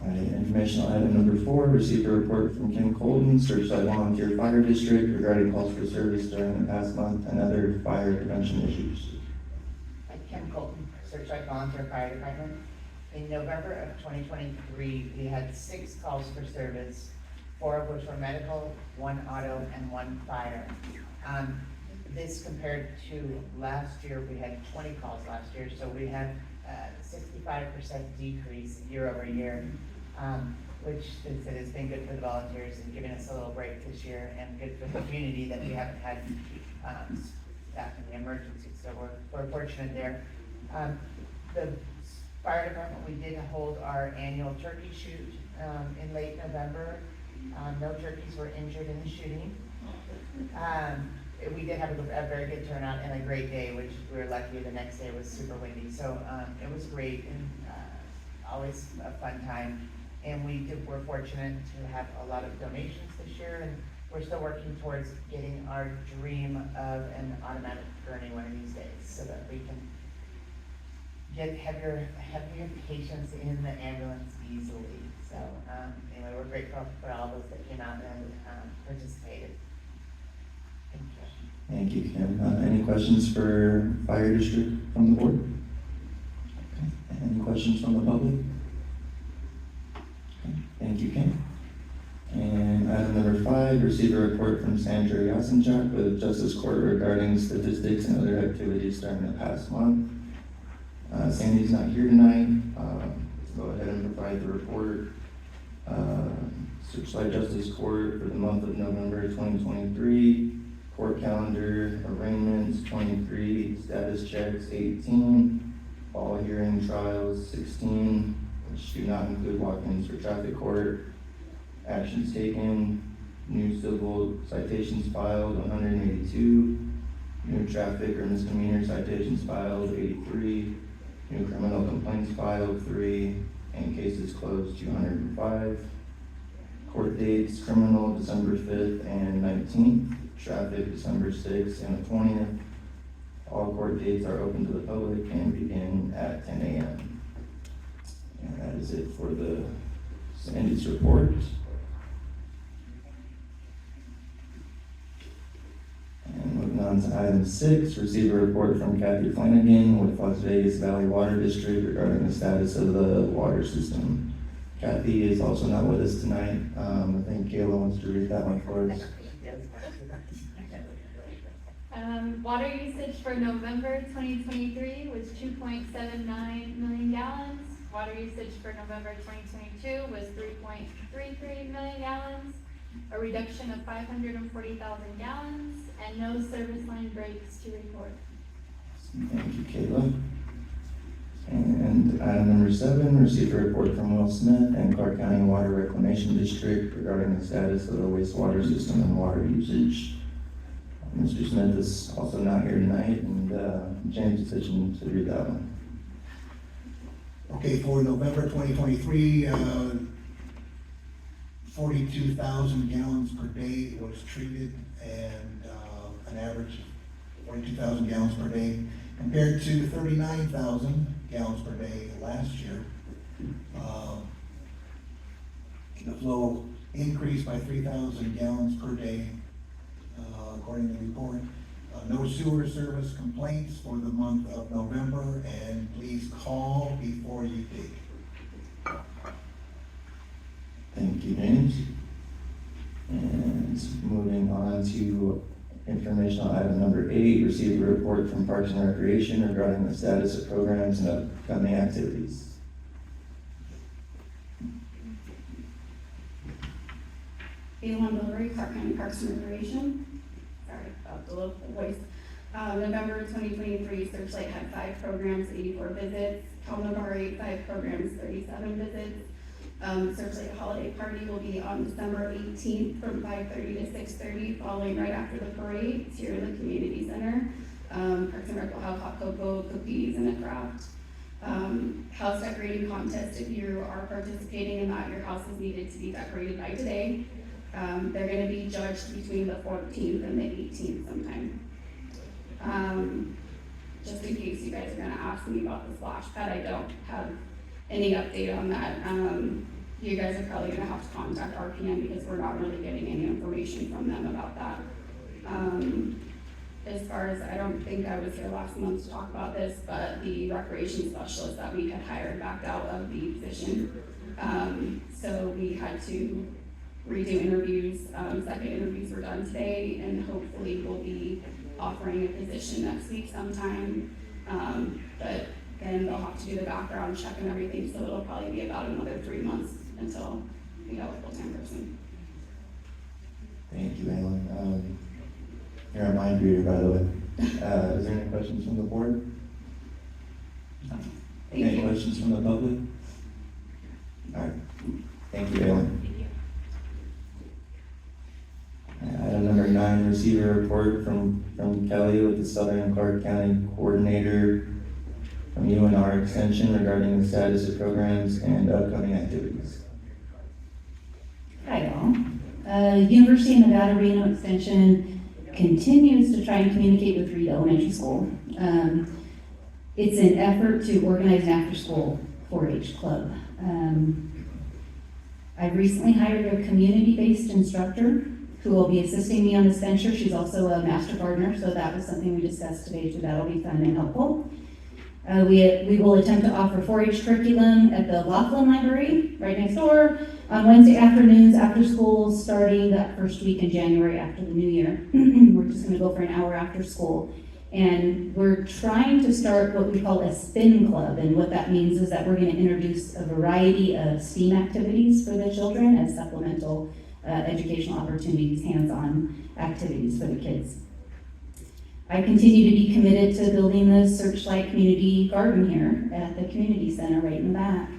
All right, informational item number 4, receive a report from Kim Colton, Searchlight Volunteer Fire District regarding calls for service during the past month and other fire prevention issues. Kim Colton, Searchlight Volunteer Fire Department. In November of 2023, we had 6 calls for service, 4 of which were medical, 1 auto, and 1 fire. This compared to last year, we had 20 calls last year, so we had a 65% decrease year over year, which has been good for the volunteers and giving us a little break this year, and good for the community that we haven't had staff in the emergency, so we're fortunate there. The fire department, we did hold our annual turkey shoot in late November. No turkeys were injured in the shooting. We did have a very good turnout and a great day, which we were lucky. The next day was super windy, so it was great and always a fun time. And we're fortunate to have a lot of donations this year, and we're still working towards getting our dream of an automatic gurney one of these days, so that we can get heavier patients in the ambulance easily. So anyway, we're grateful for all those that came out and participated. Thank you. Thank you, Kim. Any questions for fire district from the board? Okay. Any questions from the public? Okay. Thank you, Kim. And item number 5, receive a report from Sandra Yasinchak with Justice Court regarding statistics and other activities during the past month. Sandy's not here tonight. Let's go ahead and provide the report. Searchlight Justice Court for the month of November 2023, court calendar arraignments 23, status checks 18, all hearing trials 16, which do not include walk-ins for traffic court, actions taken, new civil citations filed 182, new traffic or misdemeanor citations filed 83, new criminal complaints filed 3, and cases closed 205. Court dates, criminal December 5th and 19th, traffic December 6th and the 20th. All court dates are open to the public and begin at 10 a.m. And that is it for the Sandy's report. And moving on to item 6, receive a report from Kathy Flanagan with Las Vegas Valley Water District regarding the status of the water system. Kathy is also not with us tonight. I think Kayla wants to read that one for us. Water usage for November 2023 was 2.79 million gallons. Water usage for November 2022 was 3.33 million gallons, a reduction of 540,000 gallons, and no service line breaks to report. Thank you, Kayla. And item number 7, receive a report from Will Smith and Clark County Water Reclamation District regarding the status of the wastewater system and water usage. Mr. Smith is also not here tonight, and James is pitching to read that one. Okay, for November 2023, 42,000 gallons per day was treated, and an average of 42,000 gallons per day, compared to 39,000 gallons per day last year. The flow increased by 3,000 gallons per day, according to the report. No sewer service complaints for the month of November, and please call before you dig. Thank you, James. And moving on to informational item number 8, receive a report from Parks and Recreation regarding the status of programs and upcoming activities. Elon Bilberry, Clark County Parks and Recreation. Sorry about the little voice. November 2023, Searchlight had 5 programs, 84 visits. Calnobar 8, 5 programs, 37 visits. Searchlight Holiday Party will be on December 18th from 5:30 to 6:30, following right after the parade. It's here in the community center. Parks and Rec will have hot cocoa, cookies, and a craft. House decorating contest, if you are participating in that, your house is needed to be decorated by today. They're gonna be judged between the 14th and the 18th sometime. Just in case you guys are gonna ask me about the splash pad, I don't have any update on that. You guys are probably gonna have to contact RPM because we're not really getting any information from them about that. As far as, I don't think I was here last month to talk about this, but the recreation specialist that we had hired backed out of the position. So we had to redo interviews. Second interviews were done today, and hopefully we'll be offering a position next week sometime. But then they'll have to do the background check and everything, so it'll probably be about another 3 months until we have a full-time person. Thank you, Alan. You're a mind reader, by the way. Is there any questions from the board? Thank Any you. questions from the public? All right, thank you, Alan. Item number 9, receive a report from Kelly with the Southern Clark County Coordinator from UNR Extension regarding the status of programs and upcoming activities. Hi all. University of Nevada, Reno Extension continues to try and communicate with Reed Elementary School. It's an effort to organize an after-school 4-H club. I've recently hired a community-based instructor who will be assisting me on this venture. She's also a master gardener, so that was something we discussed today, so that'll be fun and helpful. We will attempt to offer 4-H curriculum at the Laughlin Library, right next door, on Wednesday afternoons after school, starting that first week in January after the new year. We're just gonna go for an hour after school. And we're trying to start what we call a spin club, and what that means is that we're gonna introduce a variety of STEAM activities for the children as supplemental educational opportunities, hands-on activities for the kids. I continue to be committed to building the Searchlight Community Garden here at the community center right in the back.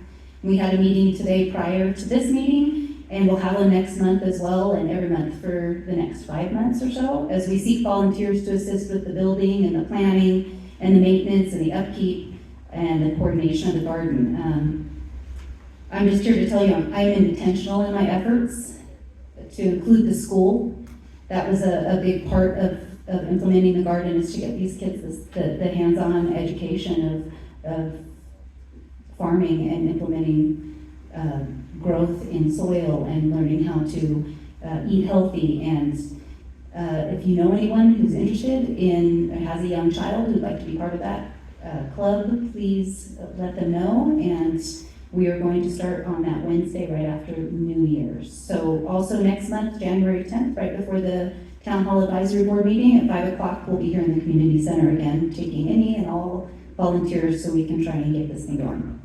We had a meeting today prior to this meeting, and we'll have one next month as well, and every month for the next 5 months or so, as we seek volunteers to assist with the building and the planning and the maintenance and the upkeep and the coordination of the garden. I'm just here to tell you, I'm intentional in my efforts to include the school. That was a big part of implementing the garden, is to get these kids the hands-on education of farming and implementing growth in soil and learning how to eat healthy. And if you know anyone who's interested in, has a young child who'd like to be part of that club, please let them know. And we are going to start on that Wednesday right after New Year's. So also next month, January 10th, right before the Town Hall Advisory Board meeting at 5 o'clock, we'll be here in the community center again, taking any and all volunteers so we can try and get this thing going.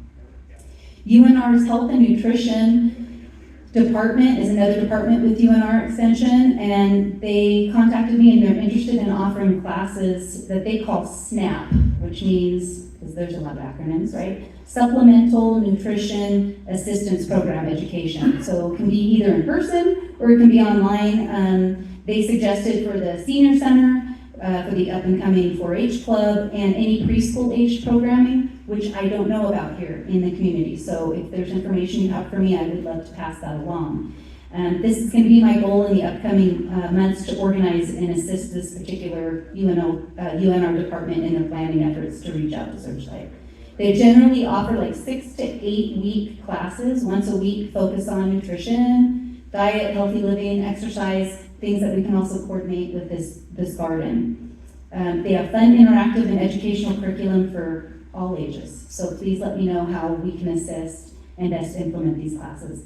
UNR's Health and Nutrition Department is another department with UNR Extension, and they contacted me and they're interested in offering classes that they call SNAP, which means, because there's a lot of acronyms, right? Supplemental Nutrition Assistance Program Education. So it can be either in person or it can be online. They suggested for the senior center, for the up-and-coming 4-H club, and any preschool age programming, which I don't know about here in the community. So if there's information you have for me, I would love to pass that along. This is going to be my goal in the upcoming months, to organize and assist this particular UNR department in their planning efforts to reach out to Searchlight. They generally offer like 6 to 8 week classes, once a week, focus on nutrition, diet, healthy living, exercise, things that we can also coordinate with this garden. They have fun, interactive, and educational curriculum for all ages. So please let me know how we can assist and best implement these classes.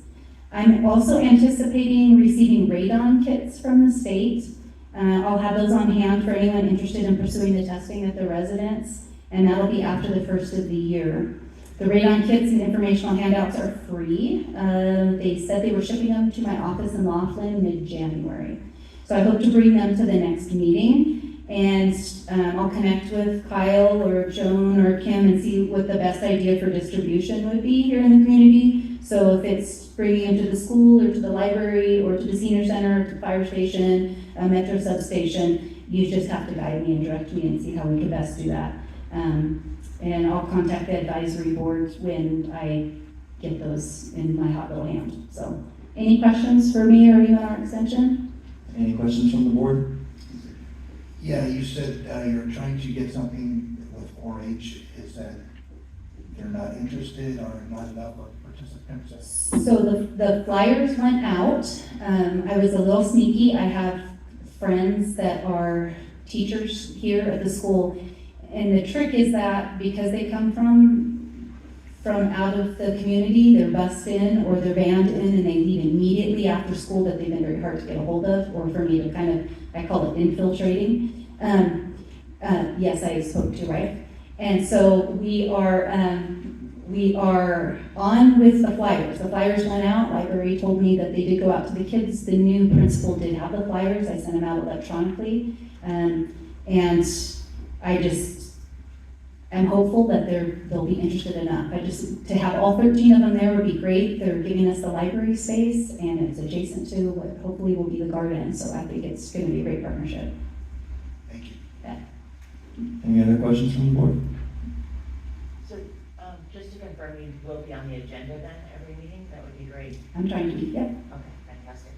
I'm also anticipating receiving radon kits from the state. I'll have those on hand for anyone interested in pursuing the testing at the residence, and that'll be after the first of the year. The radon kits and informational handouts are free. They said they were shipping them to my office in Laughlin mid-January. So I hope to bring them to the next meeting, and I'll connect with Kyle or Joan or Kim and see what the best idea for distribution would be here in the community. So if it's bringing them to the school or to the library or to the senior center, or to the fire station, a metro substation, you just have to guide me and direct me and see how we can best do that. And I'll contact the advisory board when I get those in my hot little hand. So, any questions for me or UNR Extension? Any questions from the board? Yeah, you said you're trying to get something with 4-H. Is that they're not interested or not enough participants? So the flyers went out. I was a little sneaky. I have friends that are teachers here at the school. And the trick is that because they come from out of the community, they're bused in or they're banned in, and they leave immediately after school, that they've been very hard to get a hold of, or for me to kind of, I call it infiltrating. Yes, I spoke to, right? And so we are on with the flyers. The flyers went out. Library told me that they did go out to the kids. The new principal did have the flyers. I sent them out electronically. And I'm hopeful that they'll be interested enough. To have all 13 of them there would be great. They're giving us the library space, and it's adjacent to what hopefully will be the garden. So I think it's going to be a great partnership. Thank you. Yeah. Any other questions from the board? So, just to confirm, you will be on the agenda then, every meeting? That would be great. I'm trying to be, yep. Okay, fantastic.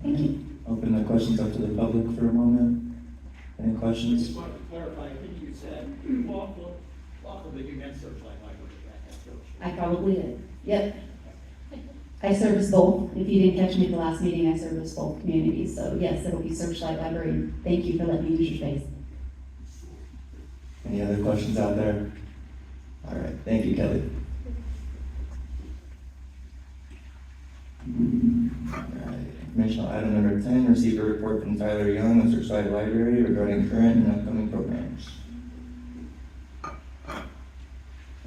Thank you. Open the questions up to the public for a moment. Any questions? Just want to clarify, I think you said lawful that you meant Searchlight Library. I probably did. Yep. I service both. If you didn't catch me at the last meeting, I service both communities. So yes, it'll be Searchlight Library. Thank you for letting me use your space. Any other questions out there? All right, thank you, Kelly. All right. Commissioner, item number 10, receive a report from Tyler Young of Searchlight Library regarding current and upcoming programs.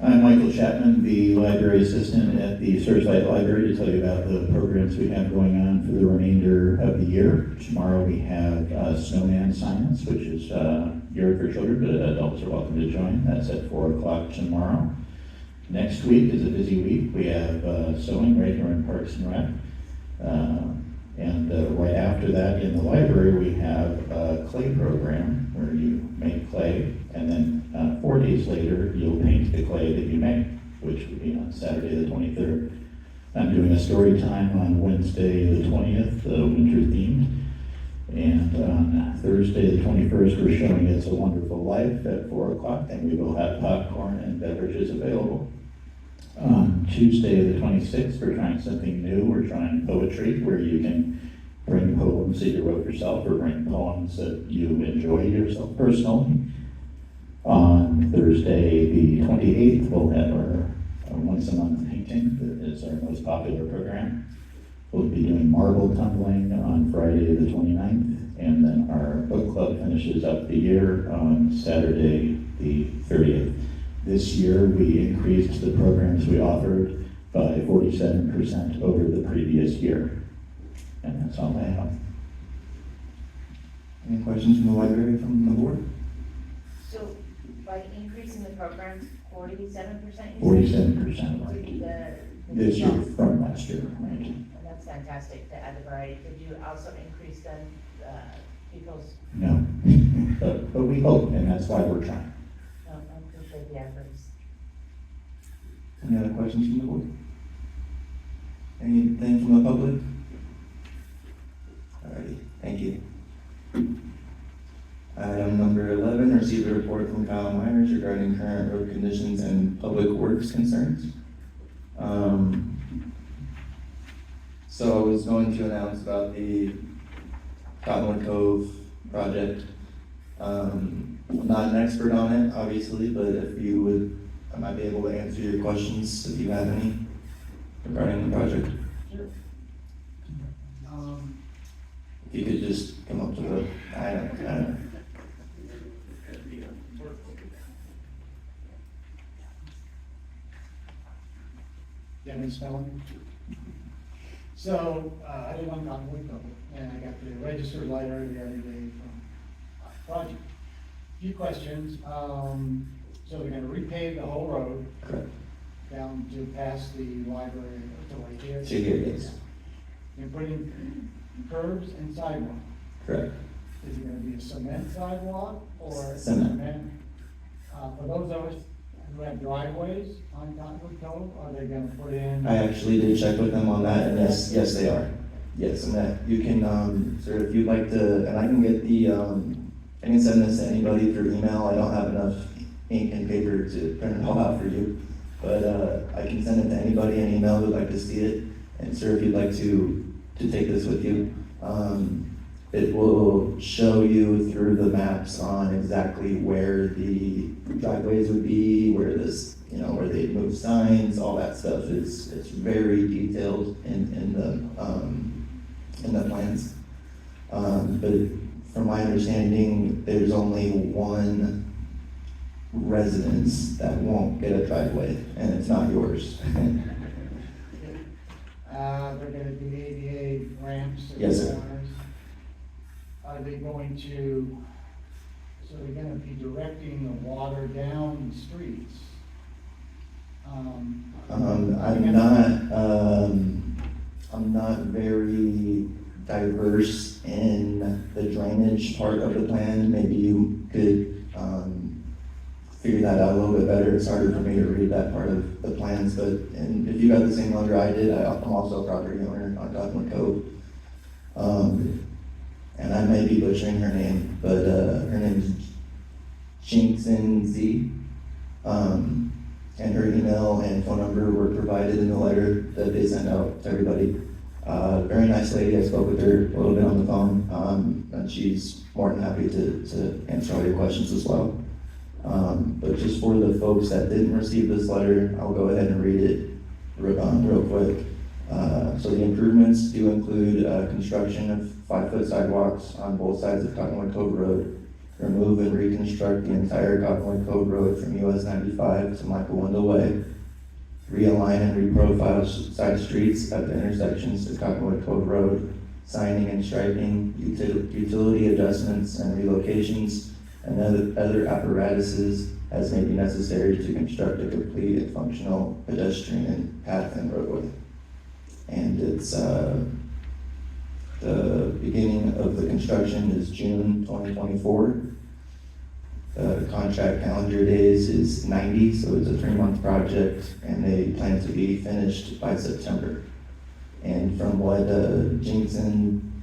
I'm Michael Chapman, the library assistant at the Searchlight Library, to tell you about the programs we have going on for the remainder of the year. Tomorrow we have Snowman Science, which is geared for children, but adults are welcome to join. That's at 4 o'clock tomorrow. Next week is a busy week. We have sewing right here in Parks and Rec. And right after that in the library, we have a clay program where you make clay, and then 4 days later, you'll paint the clay that you make, which will be on Saturday the 23rd. I'm doing a story time on Wednesday the 20th, winter themed. And on Thursday the 21st, we're showing It's a Wonderful Life at 4 o'clock, and we will have popcorn and beverages available. On Tuesday the 26th, we're trying something new. We're trying poetry, where you can bring poems that you wrote yourself or bring poems that you enjoy yourself personally. On Thursday the 28th, we'll have our once a month painting. That is our most popular program. We'll be doing marble tumbling on Friday the 29th, and then our book club finishes up the year on Saturday the 30th. This year, we increased the programs we offered by 47% over the previous year. And that's all I have. Any questions from the library, from the board? So by increasing the programs, 47%? 47%, right. This year from last year, right. That's fantastic to add the variety. Could you also increase the people's, No, but we hope, and that's why we're trying. I appreciate the efforts. Any other questions from the board? Anything from the public? Alrighty, thank you. Item number 11, receive a report from Kyle Myers regarding current road conditions and public works concerns. So I was going to announce about the Cottonwood Cove project. I'm not an expert on it, obviously, but if you would, I might be able to answer your questions if you have any regarding the project. Sure. If you could just come up to the, I don't. Devin Spelling. So, I live on Cottonwood Cove, and I got the registered letter the other day from project. Few questions. So they're gonna repave the whole road Correct. down to past the library to right here. To here, yes. You're putting curbs and sidewalk. Correct. Is it gonna be a cement sidewalk or? Cement. For those of us who have driveways on Cottonwood Cove, are they gonna put in? I actually did check with them on that, and yes, they are. Yes, and that you can, sir, if you'd like to, and I can get the, I can send this to anybody through email. I don't have enough ink and paper to print it all out for you, but I can send it to anybody in email who'd like to see it. And sir, if you'd like to take this with you, it will show you through the maps on exactly where the driveways would be, where this, where they move signs, all that stuff is, it's very detailed in the plans. But from my understanding, there's only one residence that won't get a driveway, and it's not yours. They're gonna be ADA ramps. at Yes, sir. corners. Are they going to, so they're gonna be directing the water down the streets? I'm not very diverse in the drainage part of the plan. Maybe you could, figure that out a little bit better. It's harder for me to read that part of the plans, but, and if you got the same letter I did, I'm also a property owner on Cottonwood Cove. And I may be butchering her name, but, her name is Jinkson Z. And her email and phone number were provided in the letter that they sent out to everybody. Very nice lady. I spoke with her a little bit on the phone, and she's more than happy to answer all your questions as well. But just for the folks that didn't receive this letter, I'll go ahead and read it real quick. So the improvements do include, construction of 5-foot sidewalks on both sides of Cottonwood Cove Road, remove and reconstruct the entire Cottonwood Cove Road from US 95 to Michael Wendell Way, realign and reprofile side streets at the intersections to Cottonwood Cove Road, signing and striping, utility adjustments and relocations, and other apparatuses as may be necessary to construct a complete and functional pedestrian path and roadway. And it's, the beginning of the construction is June 2024. The contract calendar days is 90, so it's a 3-month project, and they plan to be finished by September. And from what Jameson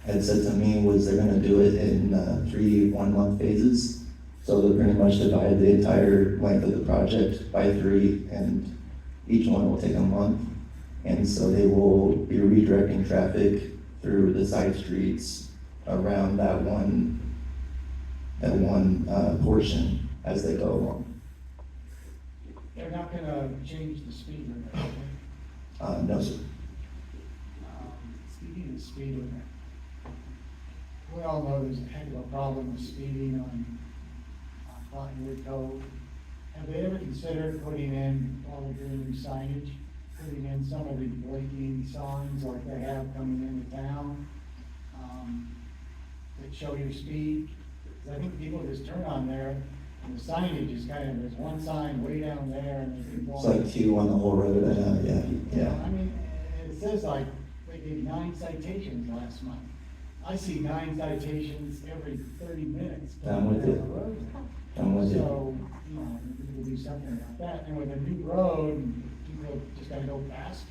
had said to me was they're gonna do it in 3 1-month phases. So they'll pretty much divide the entire length of the project by 3, and each one will take a month. And so they will be redirecting traffic through the side streets around that one portion as they go along. They're not gonna change the speed limit, okay? No, sir. Speaking of speed limit, we all know there's a heck of a problem with speeding on Cottonwood Cove. Have they ever considered putting in, while they're doing signage, putting in some of the blinking signs like they have coming into town, that show your speed? 'Cause I think people just turn on there, and the signage is kind of, there's one sign way down there, and they keep It's going. like 2 on the whole road, yeah. I mean, it says like, they gave 9 citations last month. I see 9 citations every 30 minutes. I'm with you. down the road. I'm with you. So, you know, we could do something about that, and with a new road, people just gotta go fast.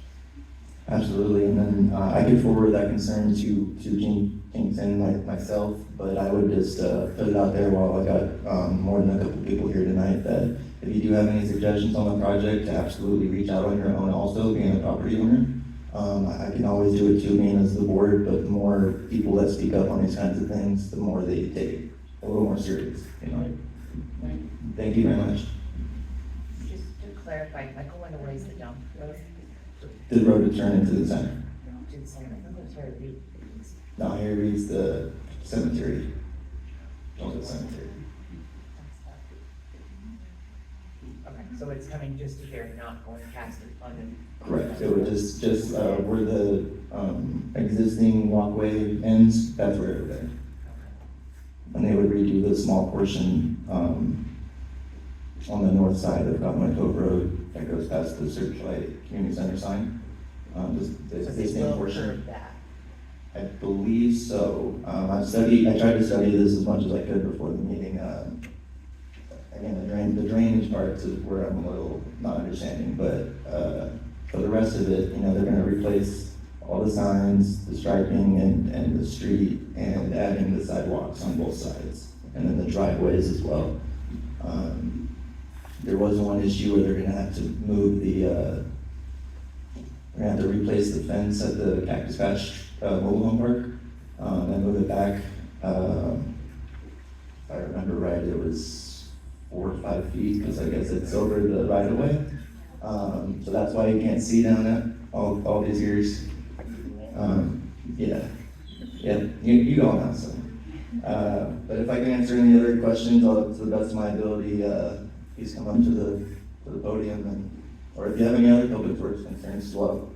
Absolutely, and then I could forward that concern to Gene Kingston, myself, but I would just put it out there while I got more than a couple people here tonight, that if you do have any suggestions on the project, to absolutely reach out on your own also, being a property owner. I can always do it too, being as the board, but the more people that speak up on these kinds of things, the more they take it a little more serious, you know? Thank you very much. Just to clarify, Michael went away to the dump road The road to turn into the center. to the center. I think it was where it reads. Now here reads the cemetery. Don't the cemetery. Okay, so it's coming just to here, not going past it on the. Correct, it would just where the, existing walkway ends, that's where it would end. And they would redo the small portion, on the north side of Cottonwood Cove Road that goes past the Searchlight Community Center sign. Just the So they existing will portion. curb that. I believe so. I tried to study this as much as I could before the meeting. Again, the drainage part is where I'm a little not understanding, but, for the rest of it, you know, they're gonna replace all the signs, the striping and the street, and adding the sidewalks on both sides, and then the driveways as well. There was one issue where they're gonna have to move they're gonna have to replace the fence at the Cactus Patch, mobile home park, and move it back, if I remember right, it was 4 or 5 feet, because I guess it's over the right of way. So that's why you can't see down it all these years. Yeah, you go on now, so. But if I can answer any other questions, to the best of my ability, please come up to the podium, and, or if you have any other public works concerns as well.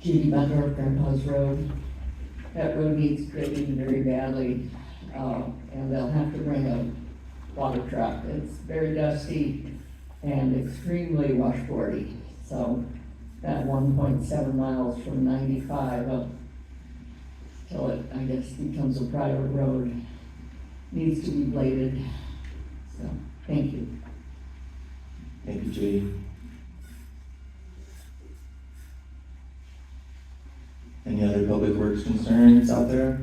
Judy Butler, Grandpa's Road. That road needs grading very badly, and they'll have to bring a water truck. It's very dusty and extremely washboardy. So that 1.7 miles from 95 up till it, I guess, becomes a private road needs to be bladed. So, thank you. Thank you, Judy. Any other public works concerns out there?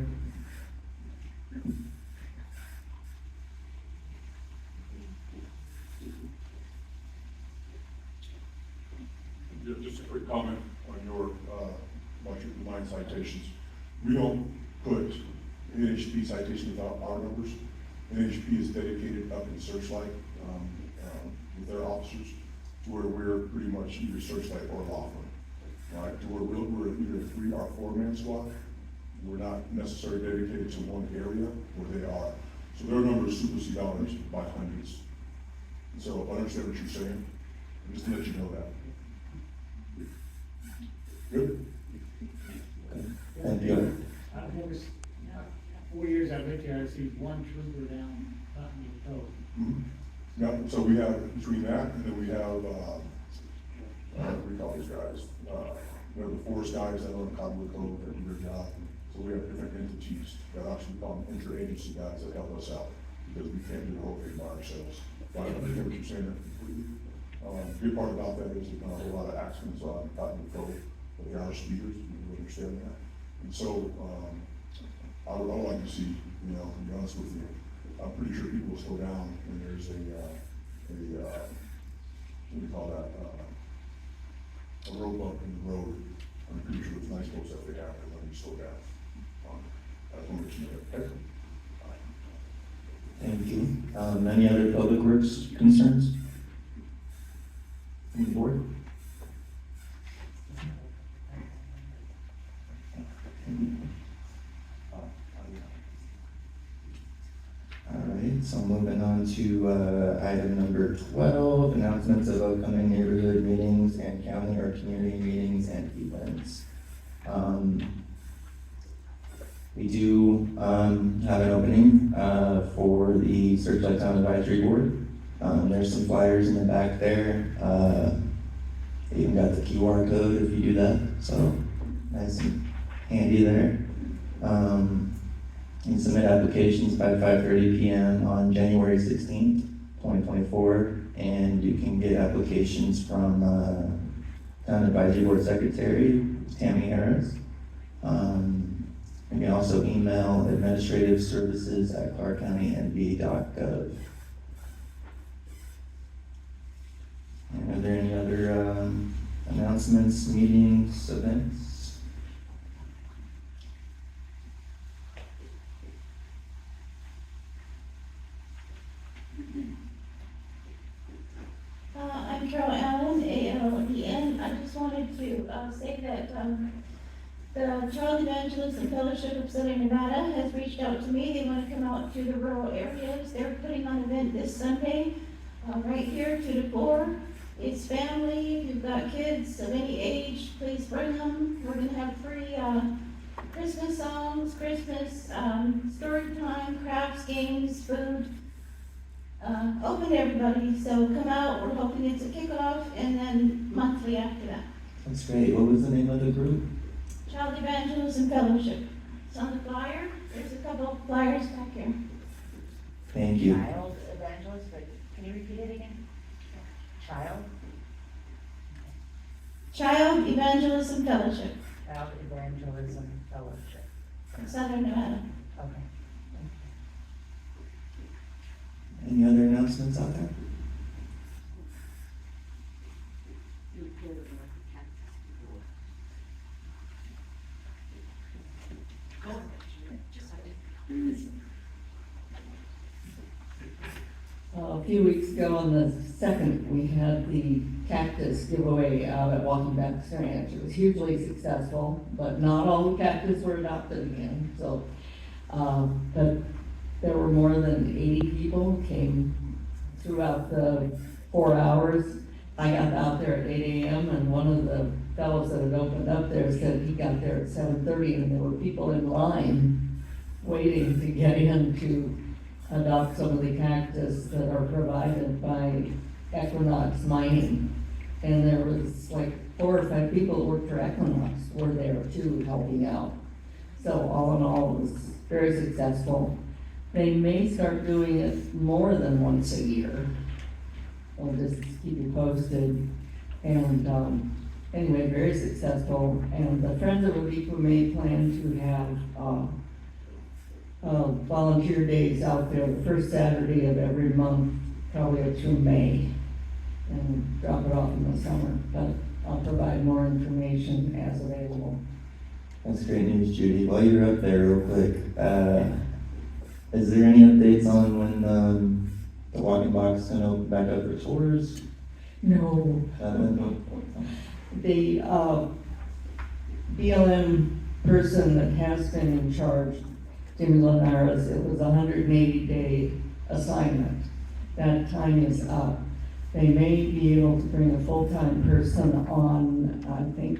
Just a quick comment on your, about your 9 citations. We don't put NHP citation of our numbers. NHP is dedicated up in Searchlight, with their officers, to where we're pretty much either Searchlight or law firm, right? To where we're either a 3 or 4-man squad. We're not necessarily dedicated to one area where they are. So their numbers supersede ours by hundreds. And so I understand what you're saying, just to let you know that. Good? Thank you. I've never, 4 years I've lived here, I've seen one trooper down, Button Cove. Mhm. Yeah, so we have between that, and then we have, what do we call these guys? We have the forest guys that are on Cottonwood Cove that do their job. So we have different entities that actually call them interagency guys that help us out, because we can't do the whole thing by ourselves. But I understand what you're saying there completely. Good part about that is there's not a lot of accidents on Cottonwood Cove, but there are speeders, you understand that. And so, I would like to see, you know, to be honest with you, I'm pretty sure people will slow down when there's what do you call that, a road bump in the road. I'm pretty sure it's nice folks that they have to let you slow down. That's one of the okay? Thank you. Any other public works concerns? From the board? All right, so moving on to item number 12, announcements of upcoming neighborhood meetings and county or community meetings and events. We do have an opening for the Searchlight Town Advisory Board. There's some flyers in the back there. They even got the QR code if you do that, so nice and handy there. You can submit applications by 5:30 p.m. on January 16th, 2024, and you can get applications from Town Advisory Board Secretary Tammy Harris. You can also email administrativeservices@clarkcountynv.gov. And are there any other announcements, meetings, events? I'm Carol Allen, ALEN. I just wanted to say that the Child Evangelist and Fellowship of Southern Nevada has reached out to me. They want to come out to the rural areas. They're putting on an event this Sunday, right here, 2 to 4. It's family. If you've got kids of any age, please bring them. We're going to have free Christmas songs, Christmas story time, crafts, games, food. Open to everybody, so come out. We're hoping it's a kickoff and then monthly after that. That's great. What was the name of the group? Child Evangelism Fellowship. It's on the flyer. There's a couple of flyers back here. Thank you. Child evangelist, but can you repeat it again? Child? Child Evangelism Fellowship, Child Evangelism Fellowship. Southern Nevada. Okay. Any other announcements out there? A few weeks ago on the 2nd, we had the cactus giveaway out at Walking Back Ranch. It was hugely successful, but not all the cactus were adopted again. So, but there were more than 80 people who came throughout the 4 hours. I got out there at 8 a.m. and one of the fellows that had opened up there said he got there at 7:30 and there were people in line waiting to get in to adopt some of the cactus that are provided by Equinox Mining. And there was like 4 or 5 people that worked for Equinox were there too, helping out. So all in all, it was very successful. They may start doing it more than once a year. I'll just keep you posted. And anyway, very successful. And the Friends of Abico may plan to have volunteer days out there the first Saturday of every month, probably up through May, and drop it off in the summer. But I'll provide more information as available. That's great news, Judy. While you're up there, real quick, is there any updates on when the walking box is gonna open back up for tours? No, the, BLM person that has been in charge, Jimmy Linares, it was a 180-day assignment. That time is up. They may be able to bring a full-time person on, I think,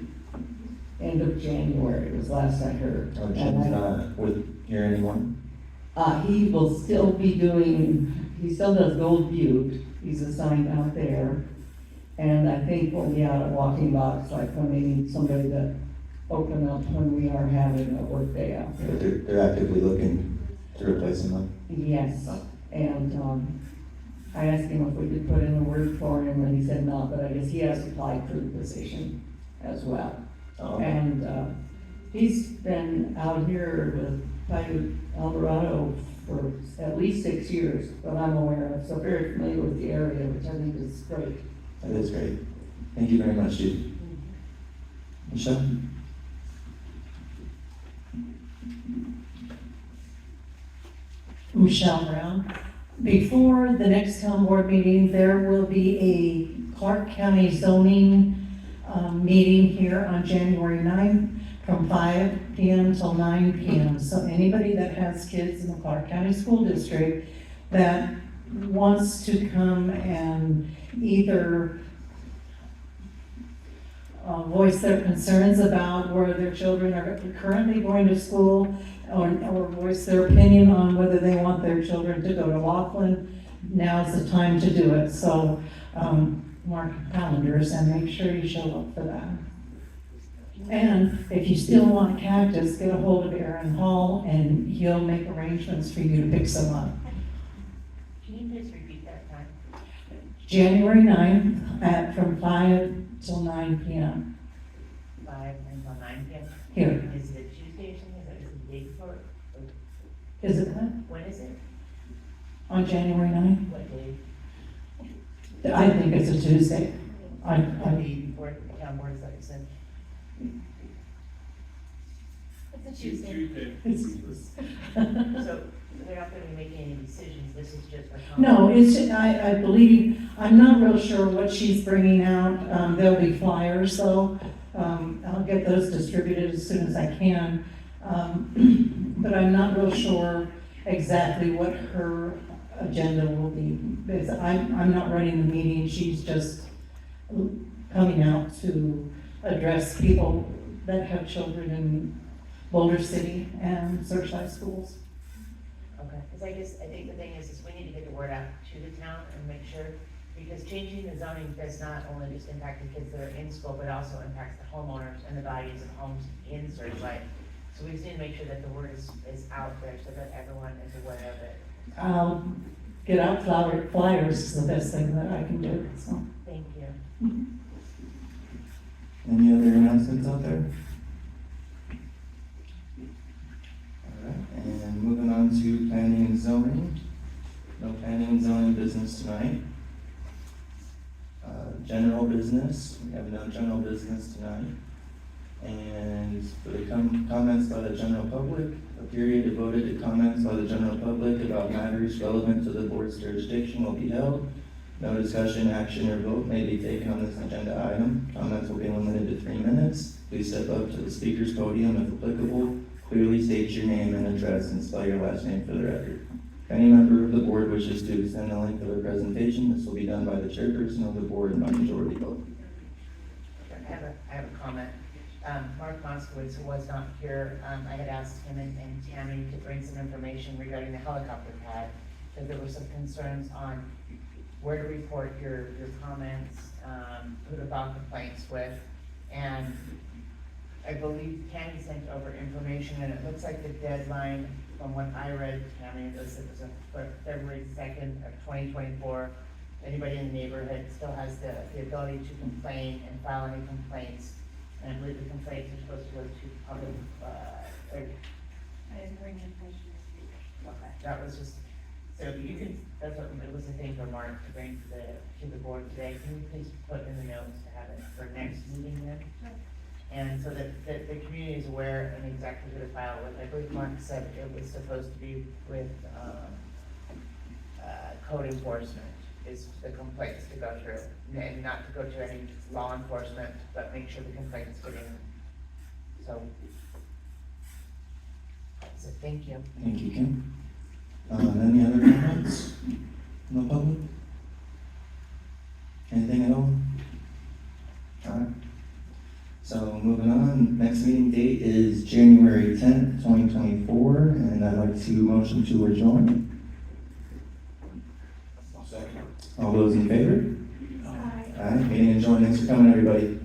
end of January was last I heard. Oh, Jim's not with here anymore? He will still be doing, he still does Gold Butte, he's assigned out there. And I think we'll be out at Walking Box, like when they need somebody to open up when we are having a work day out But there. they're actively looking to replace him, Yes, and, I asked him if we could put in a word for him, and he said no, but I guess he has applied for the position as well. though. And, he's been out here with Paiute Alvarado for at least 6 years, that I'm aware of, so very familiar with the area, which I think is great. That is great. Thank you very much, Judy. Michelle? Michelle Brown. Before the next town board meeting, there will be a Clark County zoning meeting here on January 9th from 5 p.m. till 9 p.m. So anybody that has kids in the Clark County School District that wants to come and either voice their concerns about where their children are currently going to school, or voice their opinion on whether they want their children to go to Laughlin, now's the time to do it. So, mark your calendars and make sure you show up for that. And if you still want cactus, get a hold of Aaron Hall and he'll make arrangements for you to pick some up. Can you please repeat that time? January 9th from 5 till 9 p.m. 5 until 9 p.m.? Here. Is it a Tuesday or something, or is it the day before? Is it that? When is it? On January 9th? What day? I think it's a Tuesday. The day before the town board session? It's a Tuesday. So they're not gonna be making any decisions, this is just a. No, I believe, I'm not real sure what she's bringing out. There'll be flyers though. I'll get those distributed as soon as I can. But I'm not real sure exactly what her agenda will be. Because I'm not running the meeting, she's just coming out to address people that have children in Boulder City and Searchlight schools. Okay, because I think the thing is we need to get the word out to the town and make sure, because changing the zoning does not only just impact the kids that are in school, but also impacts the homeowners and the values of homes in Searchlight. So we just need to make sure that the word is out there so that everyone is aware of it. Get out flyers is the best thing that I can do, so. Thank you. Any other announcements out there? Alright, and moving on to planning and zoning. No planning and zoning business tonight. General business, we have no general business tonight. And for the comments by the general public, a period devoted to comments by the general public about matters relevant to the board's jurisdiction will be held. No discussion, action, or vote may be taken on this agenda item. Comments will be limited to 3 minutes. Please step up to the speaker's podium if applicable. Clearly state your name and address and spell your last name for the record. If any member of the board wishes to send a link to their presentation, this will be done by the chairperson of the board and by majority vote. I have a comment. Mark Moskowitz, who was not here, I had asked him and Tammy to bring some information regarding the helicopter pad, because there were some concerns on where to report your comments, who to file complaints with, and I believe Tammy sent over information, and it looks like the deadline, from what I read, Tammy, it was February 2nd of 2024. Anybody in the neighborhood still has the ability to complain and file any complaints. And I believe the complaints are supposed to go to public, I didn't bring information this week. okay, that was just, so you can, that's what, it was a thing for Mark to bring to the board today. Can you please put in the notes to have it for next meeting then? And so that the community is aware and exactly who to file it with. I believe Mark said it was supposed to be with, code enforcement is the complaints to go through. And not to go to any law enforcement, but make sure the complaints get in. So thank you. Thank you, Kim. Any other comments from the public? Anything at all? Alright. So moving on, next meeting date is January 10th, 2024, and I'd like to motion to adjourn. Second. All those in favor? Aye. Alright, meeting adjourned. Thanks for coming, everybody.